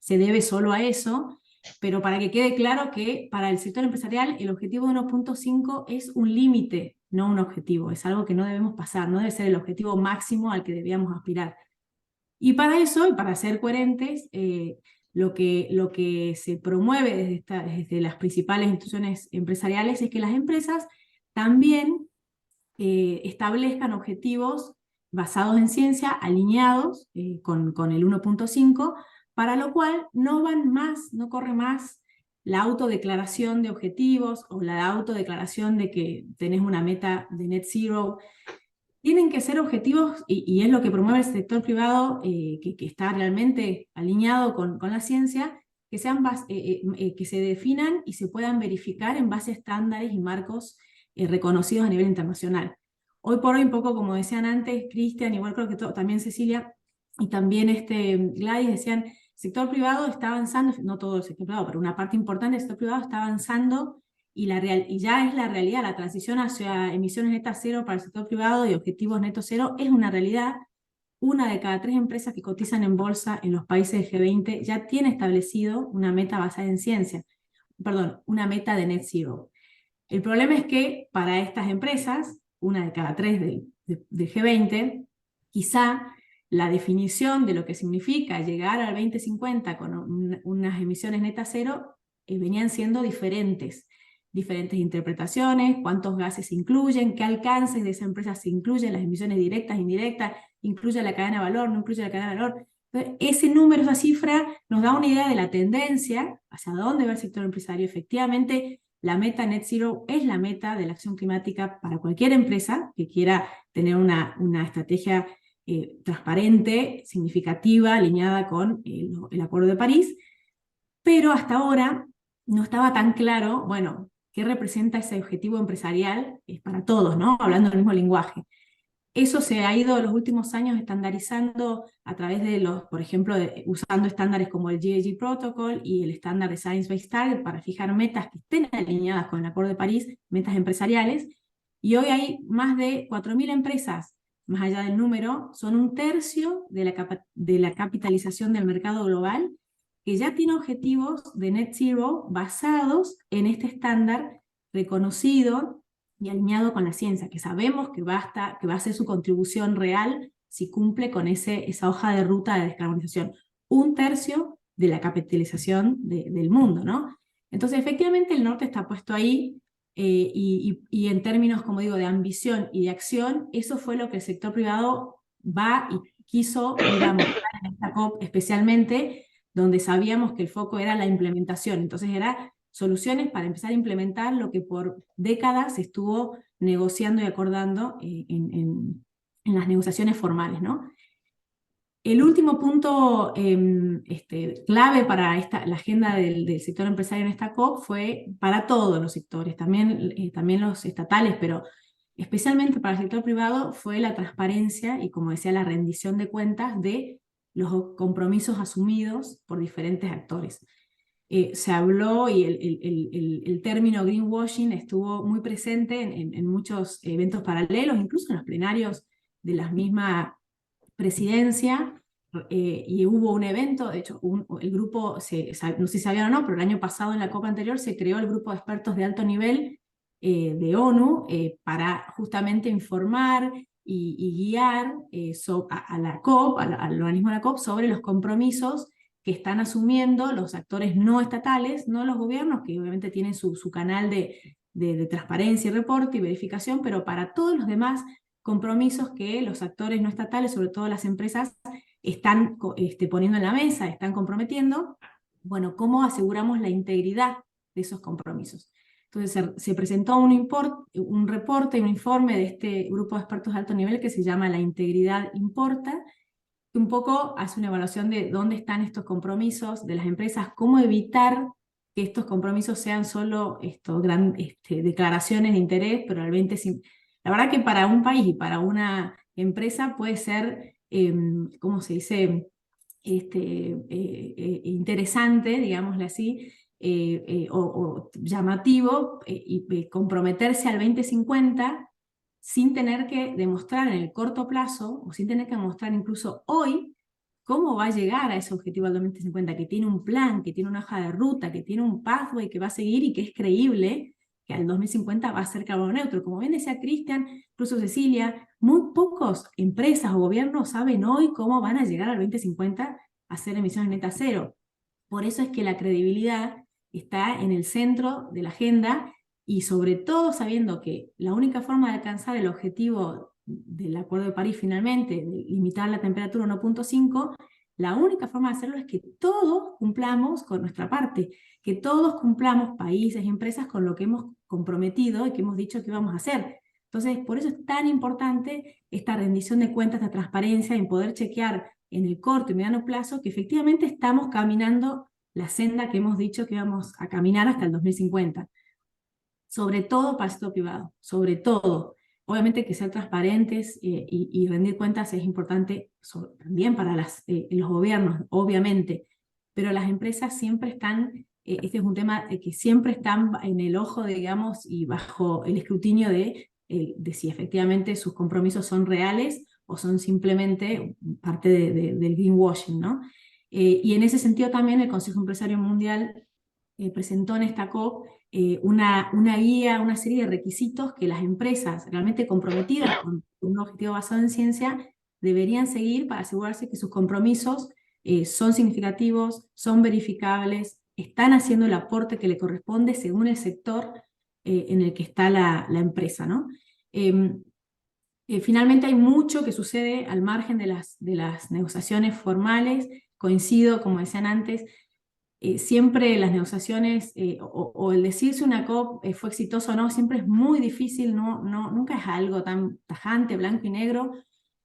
debe solo a eso, pero para que quede claro que para el sector empresarial el objetivo de 1.5 es un límite, no un objetivo, es algo que no debemos pasar, no debe ser el objetivo máximo al que debíamos aspirar. Y para eso, y para ser coherentes, lo que se promueve desde las principales instituciones empresariales es que las empresas también establezcan objetivos basados en ciencia, alineados con el 1.5, para lo cual no corre más la autodeclaración de objetivos o la autodeclaración de que tenés una meta de net zero. Tienen que ser objetivos, y es lo que promueve el sector privado, que está realmente alineado con la ciencia, que se definan y se puedan verificar en base a estándares y marcos reconocidos a nivel internacional. Hoy por hoy, un poco como decían antes Cristian, igual creo que también Cecilia, y también Gladys, decían, el sector privado está avanzando, no todo el sector privado, pero una parte importante del sector privado está avanzando, y ya es la realidad. La transición hacia emisiones netas cero para el sector privado y objetivos netos cero es una realidad. 1 de cada 3 empresas que cotizan en bolsa en los países de G20 ya tiene establecido una meta basada en ciencia, una meta de net zero. El problema es que para estas empresas, 1 de cada 3 del G20, quizá la definición de lo que significa llegar al 2050 con unas emisiones netas cero venían siendo diferentes interpretaciones, cuántos gases se incluyen, qué alcances de esa empresa se incluyen, las emisiones directas, indirectas, incluye la cadena de valor, no incluye la cadena de valor. Entonces, ese número, esa cifra, nos da una idea de la tendencia, hacia dónde va el sector empresario. Efectivamente, la meta net zero es la meta de la acción climática para cualquier empresa que quiera tener una estrategia transparente, significativa, alineada con el Acuerdo de París, pero hasta ahora no estaba tan claro, bueno, qué representa ese objetivo empresarial para todos, ¿no? Hablando el mismo lenguaje. Eso se ha ido en los últimos años estandarizando a través de por ejemplo, usando estándares como el GHG Protocol y el estándar de Science Based Target para fijar metas que estén alineadas con el Acuerdo de París, metas empresariales, y hoy hay más de 4.000 empresas, más allá del número, son 1/3 de la capitalización del mercado global, que ya tiene objetivos de net zero basados en este estándar reconocido y alineado con la ciencia, que sabemos que va a ser su contribución real si cumple con esa hoja de ruta de descarbonización. 1/3 de la capitalización del mundo, ¿no? Entonces, efectivamente, el norte está puesto ahí, y en términos, como digo, de ambición y de acción, eso fue lo que el sector privado va y quiso mostrar en esta COP especialmente, donde sabíamos que el foco era la implementación. Entonces era soluciones para empezar a implementar lo que por décadas se estuvo negociando y acordando en las negociaciones formales, ¿no? El último punto clave para la agenda del sector empresario en esta COP fue para todos los sectores, también los estatales, pero especialmente para el sector privado, fue la transparencia y, como decía, la rendición de cuentas de los compromisos asumidos por diferentes actores. Se habló y el término greenwashing estuvo muy presente en muchos eventos paralelos, incluso en los plenarios de la misma presidencia, y hubo un evento, de hecho, el grupo, no sé si sabían o no, pero el año pasado en la COP anterior se creó el grupo de expertos de alto nivel de ONU para justamente informar y guiar a la COP, al organismo de la COP, sobre los compromisos que están asumiendo los actores no estatales, no los gobiernos, que obviamente tienen su canal de transparencia y reporte y verificación, pero para todos los demás compromisos que los actores no estatales, sobre todo las empresas, están poniendo en la mesa, están comprometiendo. Bueno, ¿cómo aseguramos la integridad de esos compromisos? Entonces se presentó un reporte, un informe de este grupo de expertos de alto nivel que se llama La Integridad Importa, que un poco hace una evaluación de dónde están estos compromisos de las empresas, cómo evitar que estos compromisos sean solo declaraciones de interés, pero realmente la verdad que para un país y para una empresa puede ser, ¿cómo se dice?, interesante, digámosle así, o llamativo, y comprometerse al 2050 sin tener que demostrar en el corto plazo, o sin tener que demostrar incluso hoy, cómo va a llegar a ese objetivo al 2050, que tiene un plan, que tiene una hoja de ruta, que tiene un pathway que va a seguir y que es creíble, que al 2050 va a ser carbono neutro. Como bien decía Cristian, incluso Cecilia, muy pocas empresas o gobiernos saben hoy cómo van a llegar al 2050 a hacer emisiones netas cero. Por eso es que la credibilidad está en el centro de la agenda, y sobre todo sabiendo que la única forma de alcanzar el objetivo del Acuerdo de París finalmente, de limitar la temperatura a 1.5, la única forma de hacerlo es que todos cumplamos con nuestra parte, que todos cumplamos, países y empresas, con lo que hemos comprometido y que hemos dicho que íbamos a hacer. Entonces, por eso es tan importante esta rendición de cuentas, de transparencia, en poder chequear en el corto y mediano plazo que efectivamente estamos caminando la senda que hemos dicho que íbamos a caminar hasta el 2050. Sobre todo para el sector privado, sobre todo. Obviamente que ser transparentes y rendir cuentas es importante también para los gobiernos, obviamente, pero las empresas siempre están, este es un tema que siempre están en el ojo, digamos, y bajo el escrutinio de si efectivamente sus compromisos son reales o son simplemente parte del greenwashing, ¿no? Y en ese sentido también el Consejo Empresario Mundial presentó en esta COP una guía, una serie de requisitos que las empresas realmente comprometidas con un objetivo basado en ciencia deberían seguir para asegurarse que sus compromisos son significativos, son verificables, están haciendo el aporte que le corresponde según el sector en el que está la empresa, ¿no? Finalmente hay mucho que sucede al margen de las negociaciones formales. Coincido, como decían antes, siempre las negociaciones, o el decir si una COP fue exitosa o no, siempre es muy difícil, nunca es algo tan tajante, blanco y negro,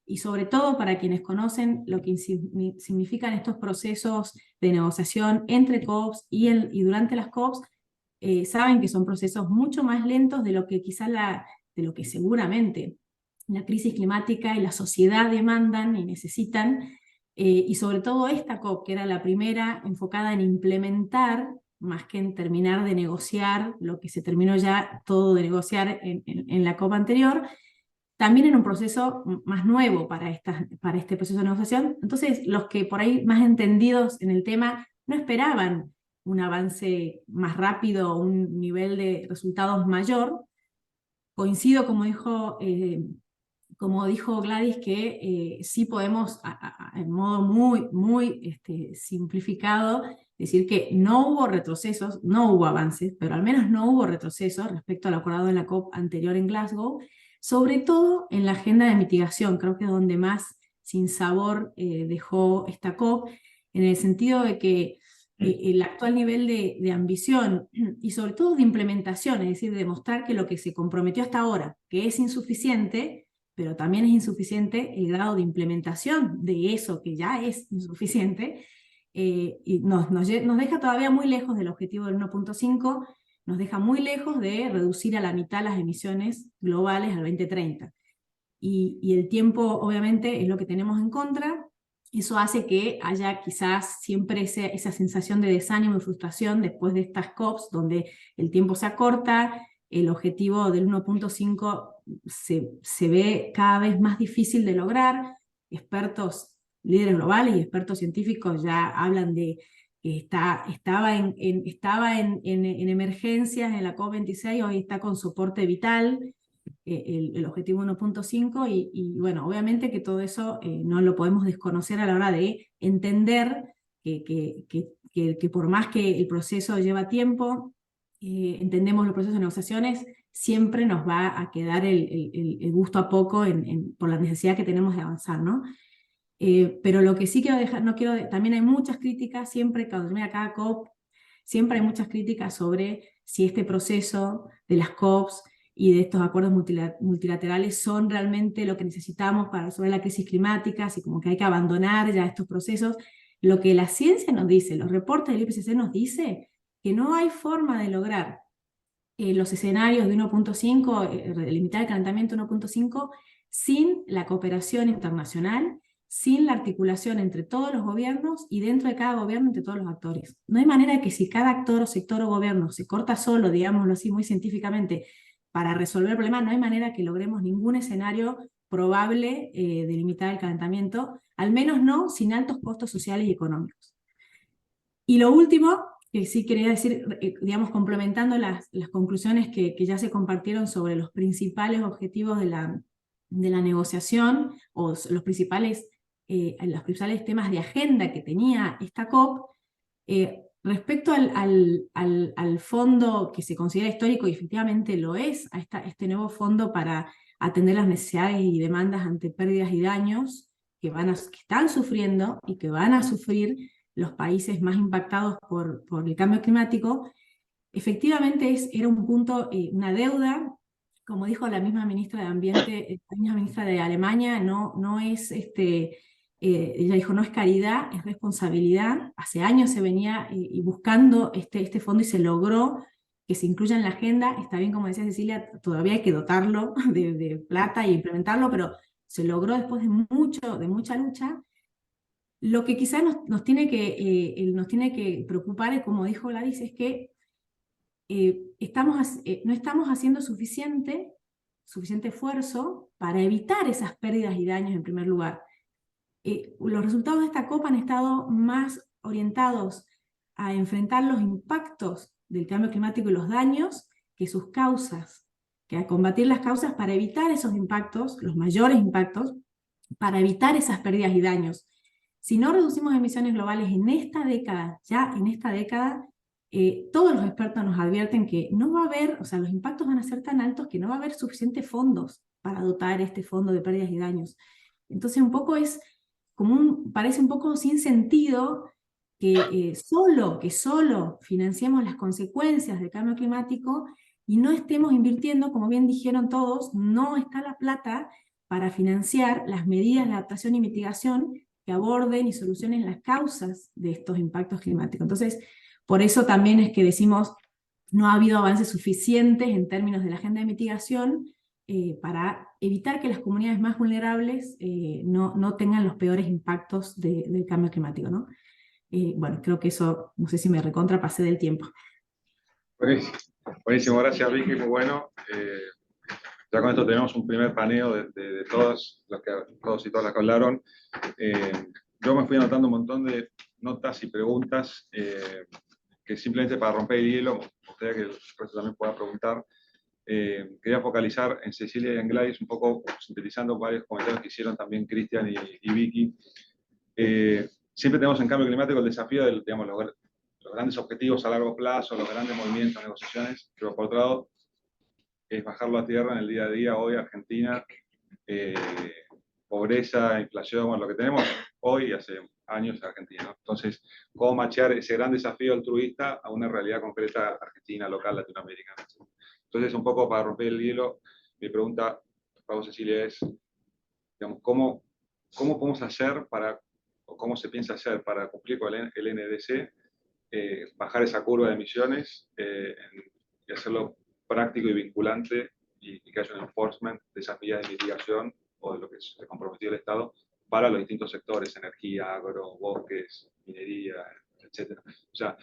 y sobre todo para quienes conocen lo que significan estos procesos de negociación entre COPs y durante las COPs, saben que son procesos mucho más lentos de lo que de lo que seguramente la crisis climática y la sociedad demandan y necesitan. Y sobre todo esta COP, que era la primera enfocada en implementar, más que en terminar de negociar, lo que se terminó ya todo de negociar en la COP anterior, también en un proceso más nuevo para este proceso de negociación. Entonces, los que por ahí más entendidos en el tema no esperaban un avance más rápido, un nivel de resultados mayor. Coincido, como dijo Gladys, que sí podemos, en modo muy simplificado, decir que no hubo retrocesos, no hubo avances, pero al menos no hubo retrocesos respecto al acordado en la COP anterior en Glasgow, sobre todo en la agenda de mitigación. Creo que es donde más sinsabor dejó esta COP, en el sentido de que el actual nivel de ambición y sobre todo de implementación, es decir, de demostrar que lo que se comprometió hasta ahora, que es insuficiente, pero también es insuficiente el grado de implementación de eso que ya es insuficiente, y nos deja todavía muy lejos del objetivo del 1.5, nos deja muy lejos de reducir a la mitad las emisiones globales al 2030. Y el tiempo, obviamente, es lo que tenemos en contra. Eso hace que haya quizás siempre esa sensación de desánimo y frustración después de estas COPs, donde el tiempo se acorta, el objetivo del 1.5 se ve cada vez más difícil de lograr. Expertos, líderes globales y expertos científicos ya hablan de que estaba en emergencias en la COP26, hoy está con soporte vital, el objetivo 1.5, y bueno, obviamente que todo eso no lo podemos desconocer a la hora de entender que por más que el proceso lleva tiempo, entendemos los procesos de negociaciones, siempre nos va a quedar el gusto a poco por la necesidad que tenemos de avanzar, ¿no? Pero lo que sí quiero dejar, también hay muchas críticas, siempre cuando termina cada COP, siempre hay muchas críticas sobre si este proceso de las COPs y de estos acuerdos multilaterales son realmente lo que necesitamos para resolver la crisis climática, así como que hay que abandonar ya estos procesos. Lo que la ciencia nos dice, los reportes del IPCC nos dice que no hay forma de lograr los escenarios de 1.5, limitar el calentamiento 1.5, sin la cooperación internacional, sin la articulación entre todos los gobiernos y dentro de cada gobierno entre todos los actores. No hay manera de que si cada actor o sector o gobierno se corta solo, digámoslo así muy científicamente, para resolver el problema, no hay manera que logremos ningún escenario probable de limitar el calentamiento, al menos no sin altos costos sociales y económicos. Y lo último, que sí quería decir, digamos, complementando las conclusiones que ya se compartieron sobre los principales objetivos de la negociación, o los principales temas de agenda que tenía esta COP, respecto al fondo que se considera histórico, y efectivamente lo es, a este nuevo fondo para atender las necesidades y demandas ante pérdidas y daños que están sufriendo y que van a sufrir los países más impactados por el cambio climático, efectivamente era un punto, una deuda, como dijo la misma ministra de Ambiente, la misma ministra de Alemania, no es ella dijo, no es caridad, es responsabilidad. Hace años se venía buscando este fondo y se logró que se incluya en la agenda. Está bien, como decía Cecilia, todavía hay que dotarlo de plata y implementarlo, pero se logró después de mucha lucha. Lo que quizás nos tiene que preocupar, como dijo Gladys, es que no estamos haciendo suficiente esfuerzo para evitar esas pérdidas y daños en primer lugar. Los resultados de esta COP han estado más orientados a enfrentar los impactos del cambio climático y los daños que sus causas, que a combatir las causas para evitar esos impactos, los mayores impactos, para evitar esas pérdidas y daños. Si no reducimos emisiones globales en esta década, todos los expertos nos advierten que no va a haber, o sea, los impactos van a ser tan altos que no va a haber suficientes fondos para dotar este fondo de pérdidas y daños. Entonces parece un poco sin sentido que solo financiemos las consecuencias del cambio climático y no estemos invirtiendo, como bien dijeron todos, no está la plata para financiar las medidas de adaptación y mitigación que aborden y solucionen las causas de estos impactos climáticos. Entonces, por eso también es que decimos, no ha habido avances suficientes en términos de la agenda de mitigación para evitar que las comunidades más vulnerables no tengan los peores impactos del cambio climático, ¿no? Bueno, creo que eso, no sé si me recontrapasé del tiempo. Buenísimo, gracias Vicky, muy bueno. Ya con esto tenemos un primer paneo de todos y todas las que hablaron. Yo me fui anotando un montón de notas y preguntas que simplemente para romper el hielo, me gustaría que el resto también pueda preguntar. Quería focalizar en Cecilia y en Gladys, un poco sintetizando varios comentarios que hicieron también Cristian y Vicky. Siempre tenemos en cambio climático el desafío de digamos, los grandes objetivos a largo plazo, los grandes movimientos, negociaciones, pero por otro lado, es bajarlo a tierra en el día a día. Hoy Argentina, pobreza, inflación, bueno, lo que tenemos hoy y hace años en Argentina, ¿no? Entonces, ¿cómo machear ese gran desafío altruista a una realidad concreta argentina, local, latinoamericana? Entonces, un poco para romper el hielo, mi pregunta para vos, Cecilia, es digamos, cómo podemos hacer o cómo se piensa hacer para cumplir con el NDC, bajar esa curva de emisiones y hacerlo práctico y vinculante y que haya un enforcement de esas medidas de mitigación o de lo que se comprometió el Estado para los distintos sectores, energía, agro, bosques, minería, etc. O sea,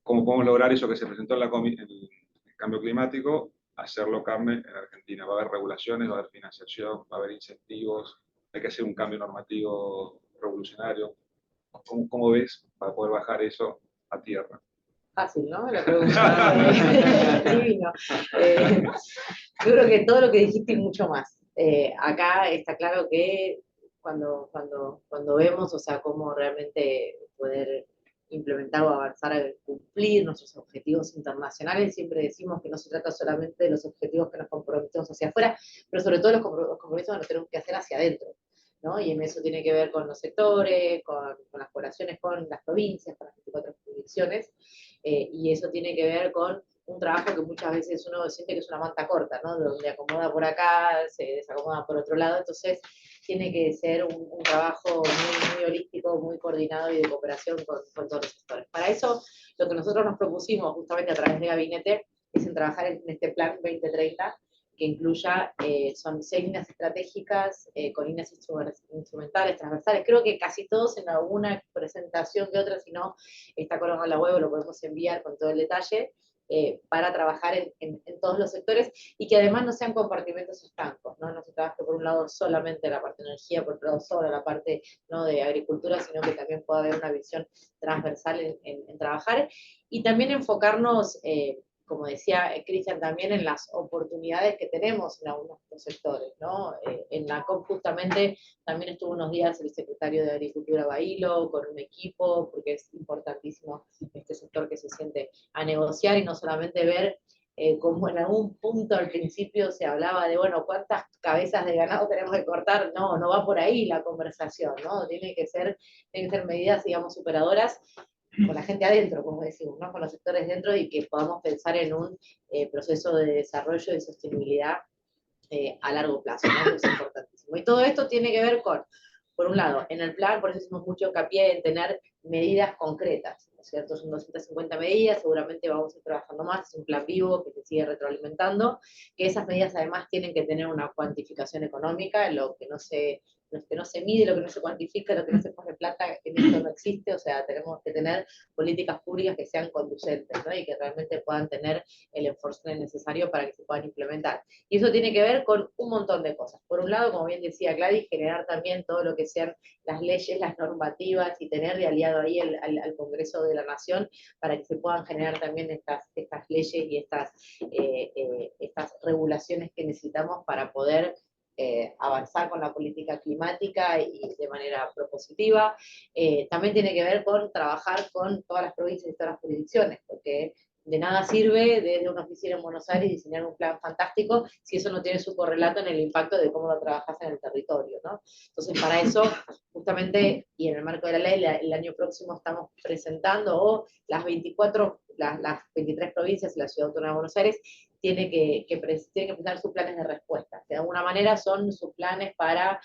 ¿cómo podemos lograr eso que se presentó en el cambio climático? Hacerlo carne en Argentina. Va a haber regulaciones, va a haber financiación, va a haber incentivos, hay que hacer un cambio normativo revolucionario. ¿Cómo ves para poder bajar eso a tierra? Fácil, ¿no? La pregunta divino. Yo creo que todo lo que dijiste y mucho más. Acá está claro que cuando vemos, o sea, cómo realmente poder implementar o avanzar a cumplir nuestros objetivos internacionales, siempre decimos que no se trata solamente de los objetivos que nos comprometemos hacia afuera, pero sobre todo los compromisos que nos tenemos que hacer hacia adentro, ¿no? Y en eso tiene que ver con los sectores, con las poblaciones, con las provincias, con las 24 jurisdicciones, y eso tiene que ver con un trabajo que muchas veces uno siente que es una manta corta, ¿no? Donde acomoda por acá, se desacomoda por otro lado, entonces tiene que ser un trabajo muy holístico, muy coordinado y de cooperación con todos los sectores. Para eso, lo que nosotros nos propusimos justamente a través de Gabinete es en trabajar en este plan 2030, que incluya, son 6 líneas estratégicas, con líneas instrumentales, transversales. Creo que casi todos en alguna presentación de otra, si no, está colgado en la web, lo podemos enviar con todo el detalle, para trabajar en todos los sectores y que además no sean compartimentos estancos, ¿no? No se trabaje por un lado solamente la parte de energía, por otro lado solo la parte, ¿no?, de agricultura, sino que también pueda haber una visión transversal en trabajar y también enfocarnos, como decía Cristian, también en las oportunidades que tenemos en algunos sectores, ¿no? En la COP justamente también estuvo unos días el secretario de Agricultura Bailo con un equipo, porque es importantísimo este sector que se siente a negociar y no solamente ver como en algún punto al principio se hablaba de, bueno, ¿cuántas cabezas de ganado tenemos que cortar? No, no va por ahí la conversación, ¿no? Tienen que ser medidas, digamos, superadoras con la gente adentro, como decimos, ¿no? Con los sectores dentro y que podamos pensar en un proceso de desarrollo y sostenibilidad a largo plazo, ¿no? Eso es importantísimo. Y todo esto tiene que ver con, por un lado, en el plan, por eso hicimos mucho hincapié en tener medidas concretas, ¿no es cierto? Son 250 medidas, seguramente vamos a ir trabajando más, es un plan vivo que se sigue retroalimentando, que esas medidas además tienen que tener una cuantificación económica, lo que no se mide, lo que no se cuantifica, lo que no se pone plata, en esto no existe, o sea, tenemos que tener políticas públicas que sean conducentes, ¿no? Y que realmente puedan tener el enforcement necesario para que se puedan implementar. Y eso tiene que ver con un montón de cosas. Por un lado, como bien decía Gladys, generar también todo lo que sean las leyes, las normativas y tener de aliado ahí al Congreso de la Nación para que se puedan generar también estas leyes y estas regulaciones que necesitamos para poder avanzar con la política climática y de manera propositiva. También tiene que ver con trabajar con todas las provincias y todas las jurisdicciones, porque de nada sirve desde una oficina en Buenos Aires diseñar un plan fantástico si eso no tiene su correlato en el impacto de cómo lo trabajas en el territorio, ¿no? Entonces, para eso, justamente, y en el marco de la ley, el año próximo estamos presentando, las 23 provincias y la Ciudad Autónoma de Buenos Aires tienen que presentar sus planes de respuesta. De alguna manera son sus planes para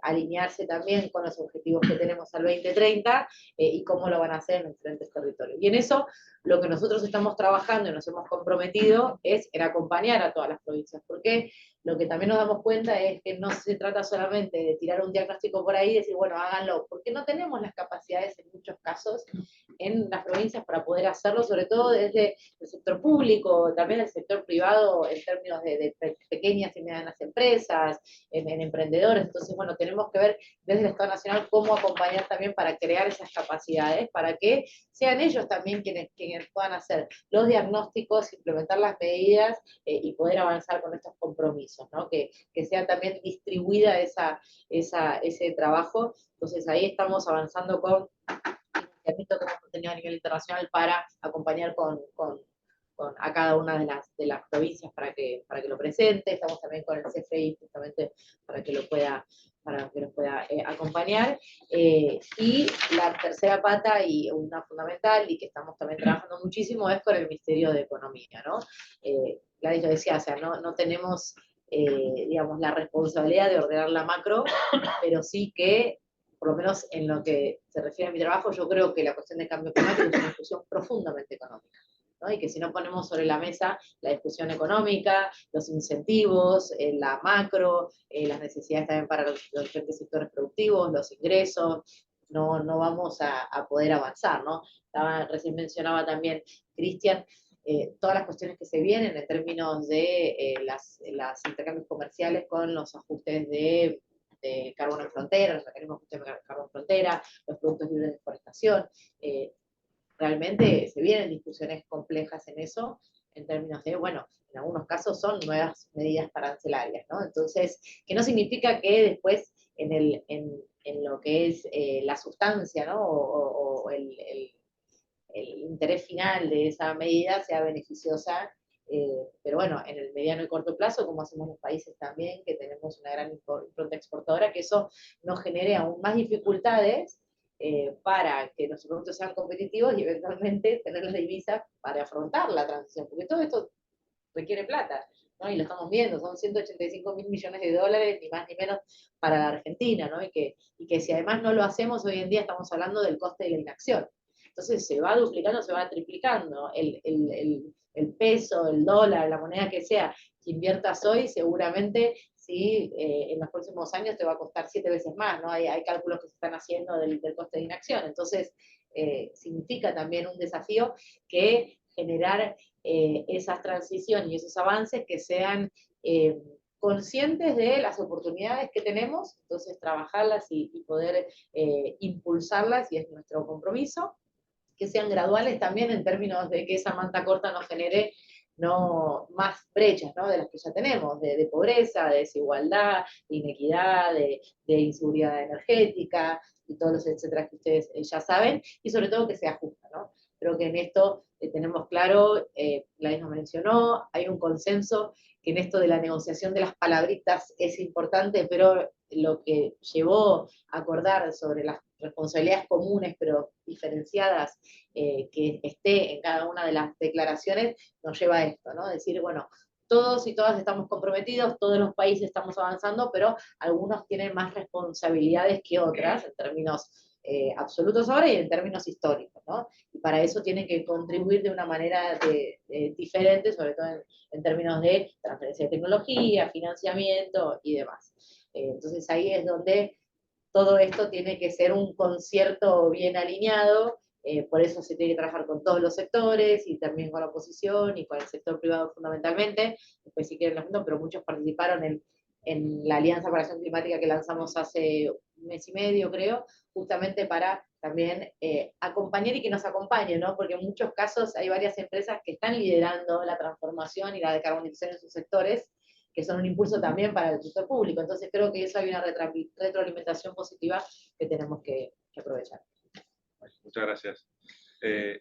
alinearse también con los objetivos que tenemos al 2030 y cómo lo van a hacer en diferentes territorios. Y en eso, lo que nosotros estamos trabajando y nos hemos comprometido es en acompañar a todas las provincias, porque lo que también nos damos cuenta es que no se trata solamente de tirar un diagnóstico por ahí y decir, bueno, háganlo, porque no tenemos las capacidades en muchos casos en las provincias para poder hacerlo, sobre todo desde el sector público, también el sector privado en términos de pequeñas y medianas empresas, en emprendedores. Entonces, bueno, tenemos que ver desde el Estado Nacional cómo acompañar también para crear esas capacidades, para que sean ellos también quienes puedan hacer los diagnósticos, implementar las medidas y poder avanzar con estos compromisos, ¿no? Que sea también distribuida ese trabajo. Entonces ahí estamos avanzando con financiamiento que hemos tenido a nivel internacional para acompañar a cada una de las provincias para que lo presente. Estamos también con el CFI justamente para que lo pueda acompañar. Y la tercera pata, y una fundamental, y que estamos también trabajando muchísimo, es con el Ministerio de Economía, ¿no? Gladys lo decía, o sea, no tenemos digamos, la responsabilidad de ordenar la macro, pero sí que, por lo menos en lo que se refiere a mi trabajo, yo creo que la cuestión del cambio climático es una discusión profundamente económica, ¿no? Y que si no ponemos sobre la mesa la discusión económica, los incentivos, la macro, las necesidades también para los diferentes sectores productivos, los ingresos, no vamos a poder avanzar, ¿no? Recién mencionaba también Cristian, todas las cuestiones que se vienen en términos de las intercambios comerciales con los ajustes de carbono en frontera, los mecanismos de ajuste de carbono en frontera, los productos libres de deforestación. Realmente se vienen discusiones complejas en eso, en términos de, bueno, en algunos casos son nuevas medidas arancelarias, ¿no? Entonces, que no significa que después en lo que es la sustancia, ¿no? O el interés final de esa medida sea beneficiosa, pero bueno, en el mediano y corto plazo, como hacemos los países también, que tenemos una gran impronta exportadora, que eso nos genere aún más dificultades para que los productos sean competitivos y eventualmente tener las divisas para afrontar la transición, porque todo esto requiere plata, ¿no? Y lo estamos viendo, son 185.000 millones de dólares, ni más ni menos, para la Argentina, ¿no? Y que si además no lo hacemos hoy en día, estamos hablando del coste de la inacción. Entonces se va duplicando, se va triplicando el peso, el dólar, la moneda que sea, que inviertas hoy, seguramente sí, en los próximos años te va a costar 7 veces más, ¿no? Hay cálculos que se están haciendo del coste de inacción. Entonces, significa también un desafío que generar esas transiciones y esos avances que sean conscientes de las oportunidades que tenemos, entonces trabajarlas y poder impulsarlas, y es nuestro compromiso, que sean graduales también en términos de que esa manta corta nos genere no más brechas, ¿no? De las que ya tenemos, de pobreza, de desigualdad, de inequidad, de inseguridad energética, y todos los etcétera que ustedes ya saben, y sobre todo que sea justa, ¿no? Creo que en esto tenemos claro, Gladys nos mencionó, hay un consenso que en esto de la negociación de las palabritas es importante, pero lo que llevó a acordar sobre las responsabilidades comunes pero diferenciadas que esté en cada una de las declaraciones, nos lleva a esto, ¿no? Decir, bueno, todos y todas estamos comprometidos, todos los países estamos avanzando, pero algunos tienen más responsabilidades que otras, en términos absolutos ahora y en términos históricos, ¿no? Y para eso tienen que contribuir de una manera diferente, sobre todo en términos de transferencia de tecnología, financiamiento y demás. Entonces ahí es donde todo esto tiene que ser un concierto bien alineado, por eso se tiene que trabajar con todos los sectores y también con la oposición y con el sector privado fundamentalmente, después si quieren los juntos, pero muchos participaron en la Alianza para la Acción Climática que lanzamos hace un mes y medio, creo, justamente para también acompañar y que nos acompañen, ¿no? Porque en muchos casos hay varias empresas que están liderando la transformación y la decarbonización en sus sectores, que son un impulso también para el sector público. Entonces creo que eso hay una retroalimentación positiva que tenemos que aprovechar. Muchas gracias.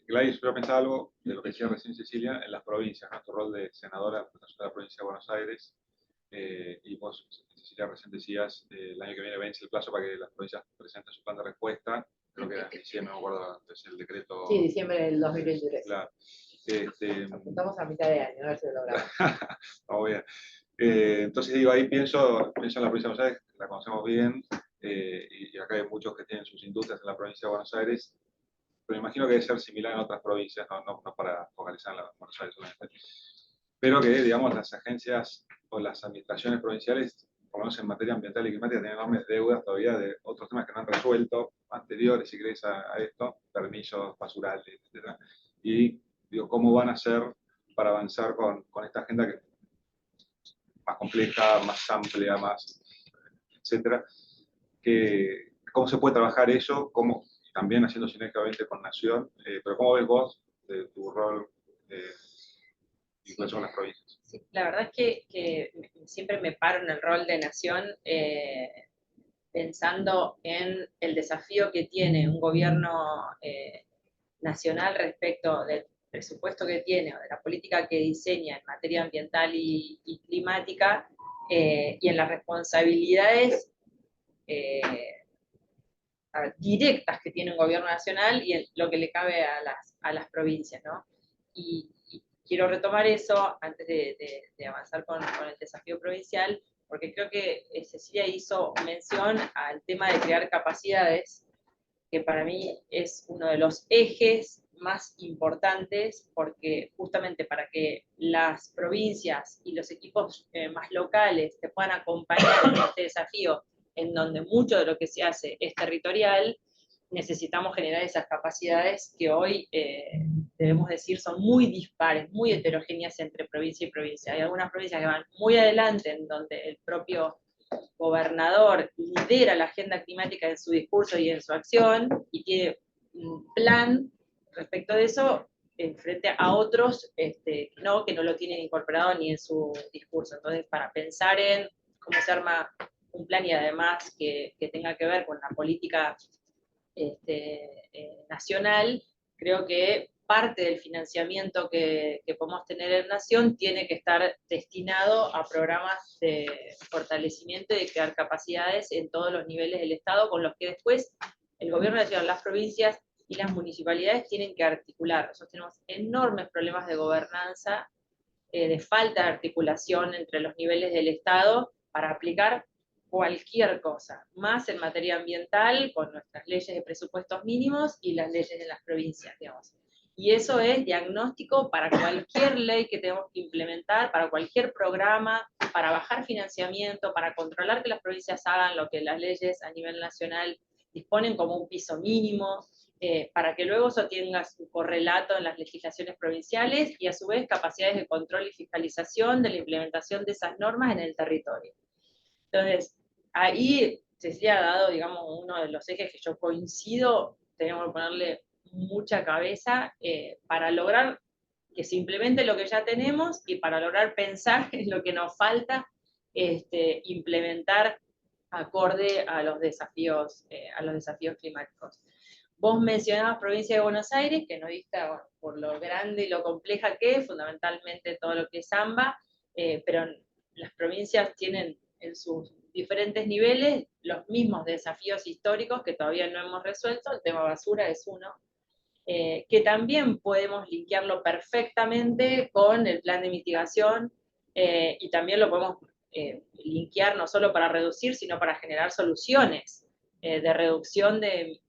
Gladys, yo pensaba algo de lo que decía recién Cecilia en las provincias, nuestro rol de senadora de la provincia de Buenos Aires, y vos, Cecilia, recién decías, el año que viene vence el plazo para que las provincias presenten su plan de respuesta, creo que era en diciembre, no me acuerdo, es el decreto. Sí, diciembre del 2023. Claro. Apuntamos a mitad de año, a ver si lo logramos. Vamos bien. Entonces digo, ahí pienso en la provincia de Buenos Aires, la conocemos bien, y acá hay muchos que tienen sus industrias en la provincia de Buenos Aires, pero imagino que debe ser similar en otras provincias, no para focalizar en la Buenos Aires solamente. Pero que, digamos, las agencias o las administraciones provinciales, por lo menos en materia ambiental y climática, tienen enormes deudas todavía de otros temas que no han resuelto, anteriores, si querés, a esto, permisos basurales, etc. Y digo, ¿cómo van a hacer para avanzar con esta agenda que más compleja, más amplia, más, etcétera? ¿Cómo se puede trabajar eso? ¿Cómo, también haciendo sinergia obviamente con Nación, pero cómo ves vos de tu rol y cuáles son las provincias? Sí, la verdad es que siempre me paro en el rol de Nación pensando en el desafío que tiene un gobierno nacional respecto del presupuesto que tiene o de la política que diseña en materia ambiental y climática, y en las responsabilidades directas que tiene un gobierno nacional y en lo que le cabe a las provincias, ¿no? Y quiero retomar eso antes de avanzar con el desafío provincial, porque creo que Cecilia hizo mención al tema de crear capacidades, que para mí es uno de los ejes más importantes, porque justamente para que las provincias y los equipos más locales te puedan acompañar en este desafío, en donde mucho de lo que se hace es territorial, necesitamos generar esas capacidades que hoy, debemos decir, son muy dispares, muy heterogéneas entre provincia y provincia. Hay algunas provincias que van muy adelante, en donde el propio gobernador lidera la agenda climática en su discurso y en su acción, y tiene un plan respecto de eso, frente a otros que no lo tienen incorporado ni en su discurso. Entonces, para pensar en cómo se arma un plan y además que tenga que ver con la política nacional, creo que parte del financiamiento que podemos tener en Nación tiene que estar destinado a programas de fortalecimiento y de crear capacidades en todos los niveles del Estado, con los que después el gobierno nacional, las provincias y las municipalidades tienen que articular. Nosotros tenemos enormes problemas de gobernanza, de falta de articulación entre los niveles del Estado para aplicar cualquier cosa, más en materia ambiental, con nuestras leyes de presupuestos mínimos y las leyes de las provincias, digamos. Y eso es diagnóstico para cualquier ley que tenemos que implementar, para cualquier programa, para bajar financiamiento, para controlar que las provincias hagan lo que las leyes a nivel nacional disponen como un piso mínimo, para que luego eso tenga su correlato en las legislaciones provinciales y a su vez capacidades de control y fiscalización de la implementación de esas normas en el territorio. Entonces, ahí Cecilia ha dado, digamos, uno de los ejes que yo coincido, tenemos que ponerle mucha cabeza para lograr que se implemente lo que ya tenemos y para lograr pensar en lo que nos falta implementar acorde a los desafíos climáticos. Vos mencionabas provincia de Buenos Aires, que no dista, bueno, por lo grande y lo compleja que es, fundamentalmente todo lo que es AMBA, pero las provincias tienen en sus diferentes niveles los mismos desafíos históricos que todavía no hemos resuelto. El tema basura es uno, que también podemos linkearlo perfectamente con el plan de mitigación, y también lo podemos linkear no solo para reducir, sino para generar soluciones de reducción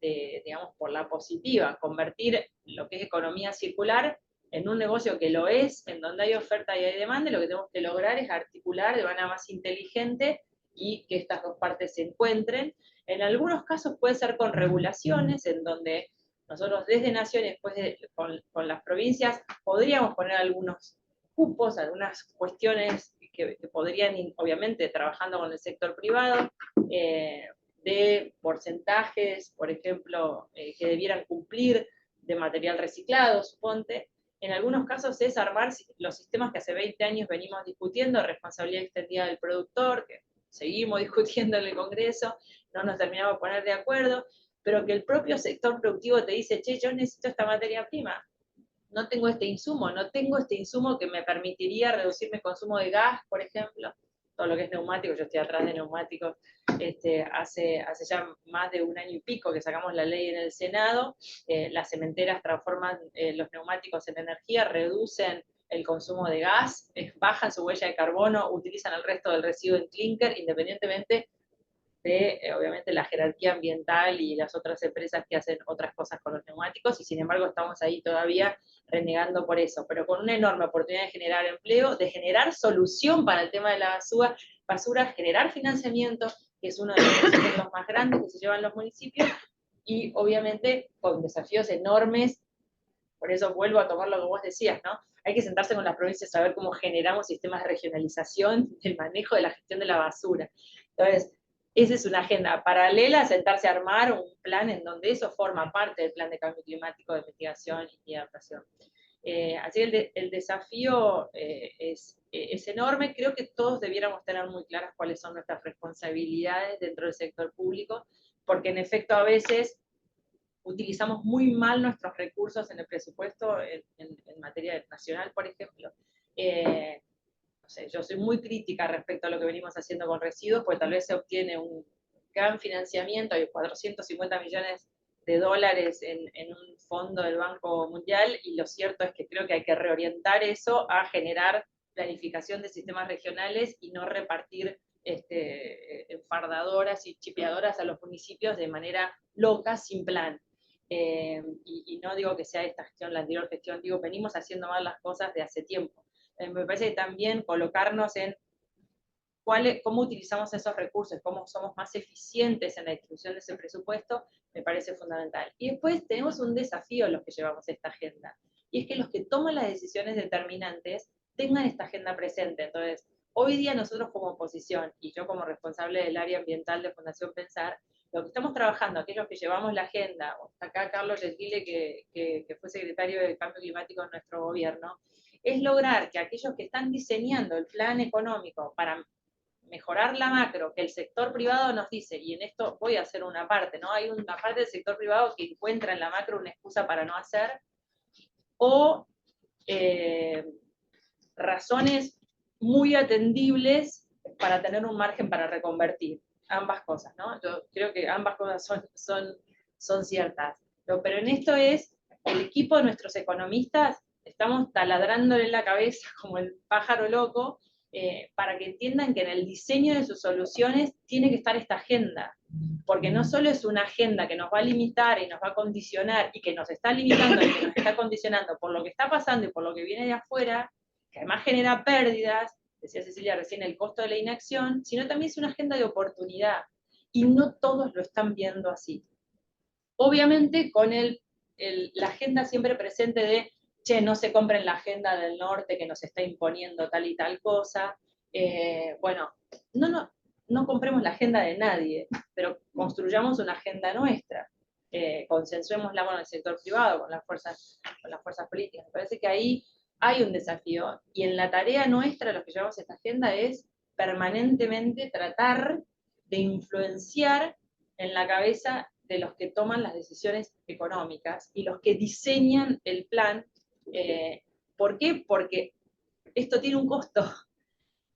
digamos, por la positiva, convertir lo que es economía circular en un negocio que lo es, en donde hay oferta y hay demanda, y lo que tenemos que lograr es articular de manera más inteligente y que estas dos partes se encuentren. En algunos casos puede ser con regulaciones, en donde nosotros desde Nación y después con las provincias podríamos poner algunos cupos, algunas cuestiones que podrían, obviamente, trabajando con el sector privado, de porcentajes, por ejemplo, que debieran cumplir de material reciclado, suponte. En algunos casos es armar los sistemas que hace 20 años venimos discutiendo, responsabilidad extendida del productor, que seguimos discutiendo en el Congreso, no nos terminamos de poner de acuerdo, pero que el propio sector productivo te dice, che, yo necesito esta materia prima, no tengo este insumo que me permitiría reducir mi consumo de gas, por ejemplo, todo lo que es neumático, yo estoy atrás de neumáticos, hace ya más de 1 año y pico que sacamos la ley en el Senado, las cementeras transforman los neumáticos en energía, reducen el consumo de gas, bajan su huella de carbono, utilizan el resto del residuo en clinker, independientemente de, obviamente, la jerarquía ambiental y las otras empresas que hacen otras cosas con los neumáticos, y sin embargo estamos ahí todavía renegando por eso, pero con una enorme oportunidad de generar empleo, de generar solución para el tema de la basura, generar financiamiento, que es uno de los proyectos más grandes que se llevan los municipios, y obviamente con desafíos enormes. Por eso vuelvo a tomar lo que vos decías, ¿no? Hay que sentarse con las provincias a ver cómo generamos sistemas de regionalización del manejo de la gestión de la basura. Entonces, esa es una agenda paralela a sentarse a armar un plan en donde eso forma parte del plan de cambio climático, de mitigación y adaptación. Así que el desafío es enorme. Creo que todos debiéramos tener muy claras cuáles son nuestras responsabilidades dentro del sector público, porque en efecto a veces utilizamos muy mal nuestros recursos en el presupuesto en materia nacional, por ejemplo. No sé, yo soy muy crítica respecto a lo que venimos haciendo con residuos, porque tal vez se obtiene un gran financiamiento, hay 450 millones de dólares en un fondo del Banco Mundial, y lo cierto es que creo que hay que reorientar eso a generar planificación de sistemas regionales y no repartir fardadoras y chipeadoras a los municipios de manera loca, sin plan. Y no digo que sea esta gestión, la anterior gestión, digo, venimos haciendo mal las cosas de hace tiempo. Me parece que también colocarnos en cómo utilizamos esos recursos, cómo somos más eficientes en la distribución de ese presupuesto, me parece fundamental. Y después tenemos un desafío los que llevamos esta agenda, y es que los que toman las decisiones determinantes tengan esta agenda presente. Entonces, hoy día nosotros como oposición, y yo como responsable del área ambiental de Fundación Pensar, lo que estamos trabajando, aquellos que llevamos la agenda, acá Carlos Gentile, que fue secretario de Cambio Climático en nuestro gobierno, es lograr que aquellos que están diseñando el plan económico para mejorar la macro, que el sector privado nos dice, y en esto voy a hacer una parte, ¿no? Hay una parte del sector privado que encuentra en la macro una excusa para no hacer, o razones muy atendibles para tener un margen para reconvertir. Ambas cosas, ¿no? Yo creo que ambas cosas son ciertas. Pero en esto es, el equipo de nuestros economistas, estamos taladrándole la cabeza como el pájaro loco, para que entiendan que en el diseño de sus soluciones tiene que estar esta agenda, porque no solo es una agenda que nos va a limitar y nos va a condicionar, y que nos está limitando y que nos está condicionando por lo que está pasando y por lo que viene de afuera, que además genera pérdidas, decía Cecilia recién, el costo de la inacción, sino también es una agenda de oportunidad, y no todos lo están viendo así. Obviamente con la agenda siempre presente de che, no se compren la agenda del norte que nos está imponiendo tal y tal cosa. Bueno, no compremos la agenda de nadie, pero construyamos una agenda nuestra. Consensuémosla con el sector privado, con las fuerzas políticas. Me parece que ahí hay un desafío, y en la tarea nuestra, los que llevamos esta agenda, es permanentemente tratar de influenciar en la cabeza de los que toman las decisiones económicas y los que diseñan el plan. ¿Por qué? Porque esto tiene un costo,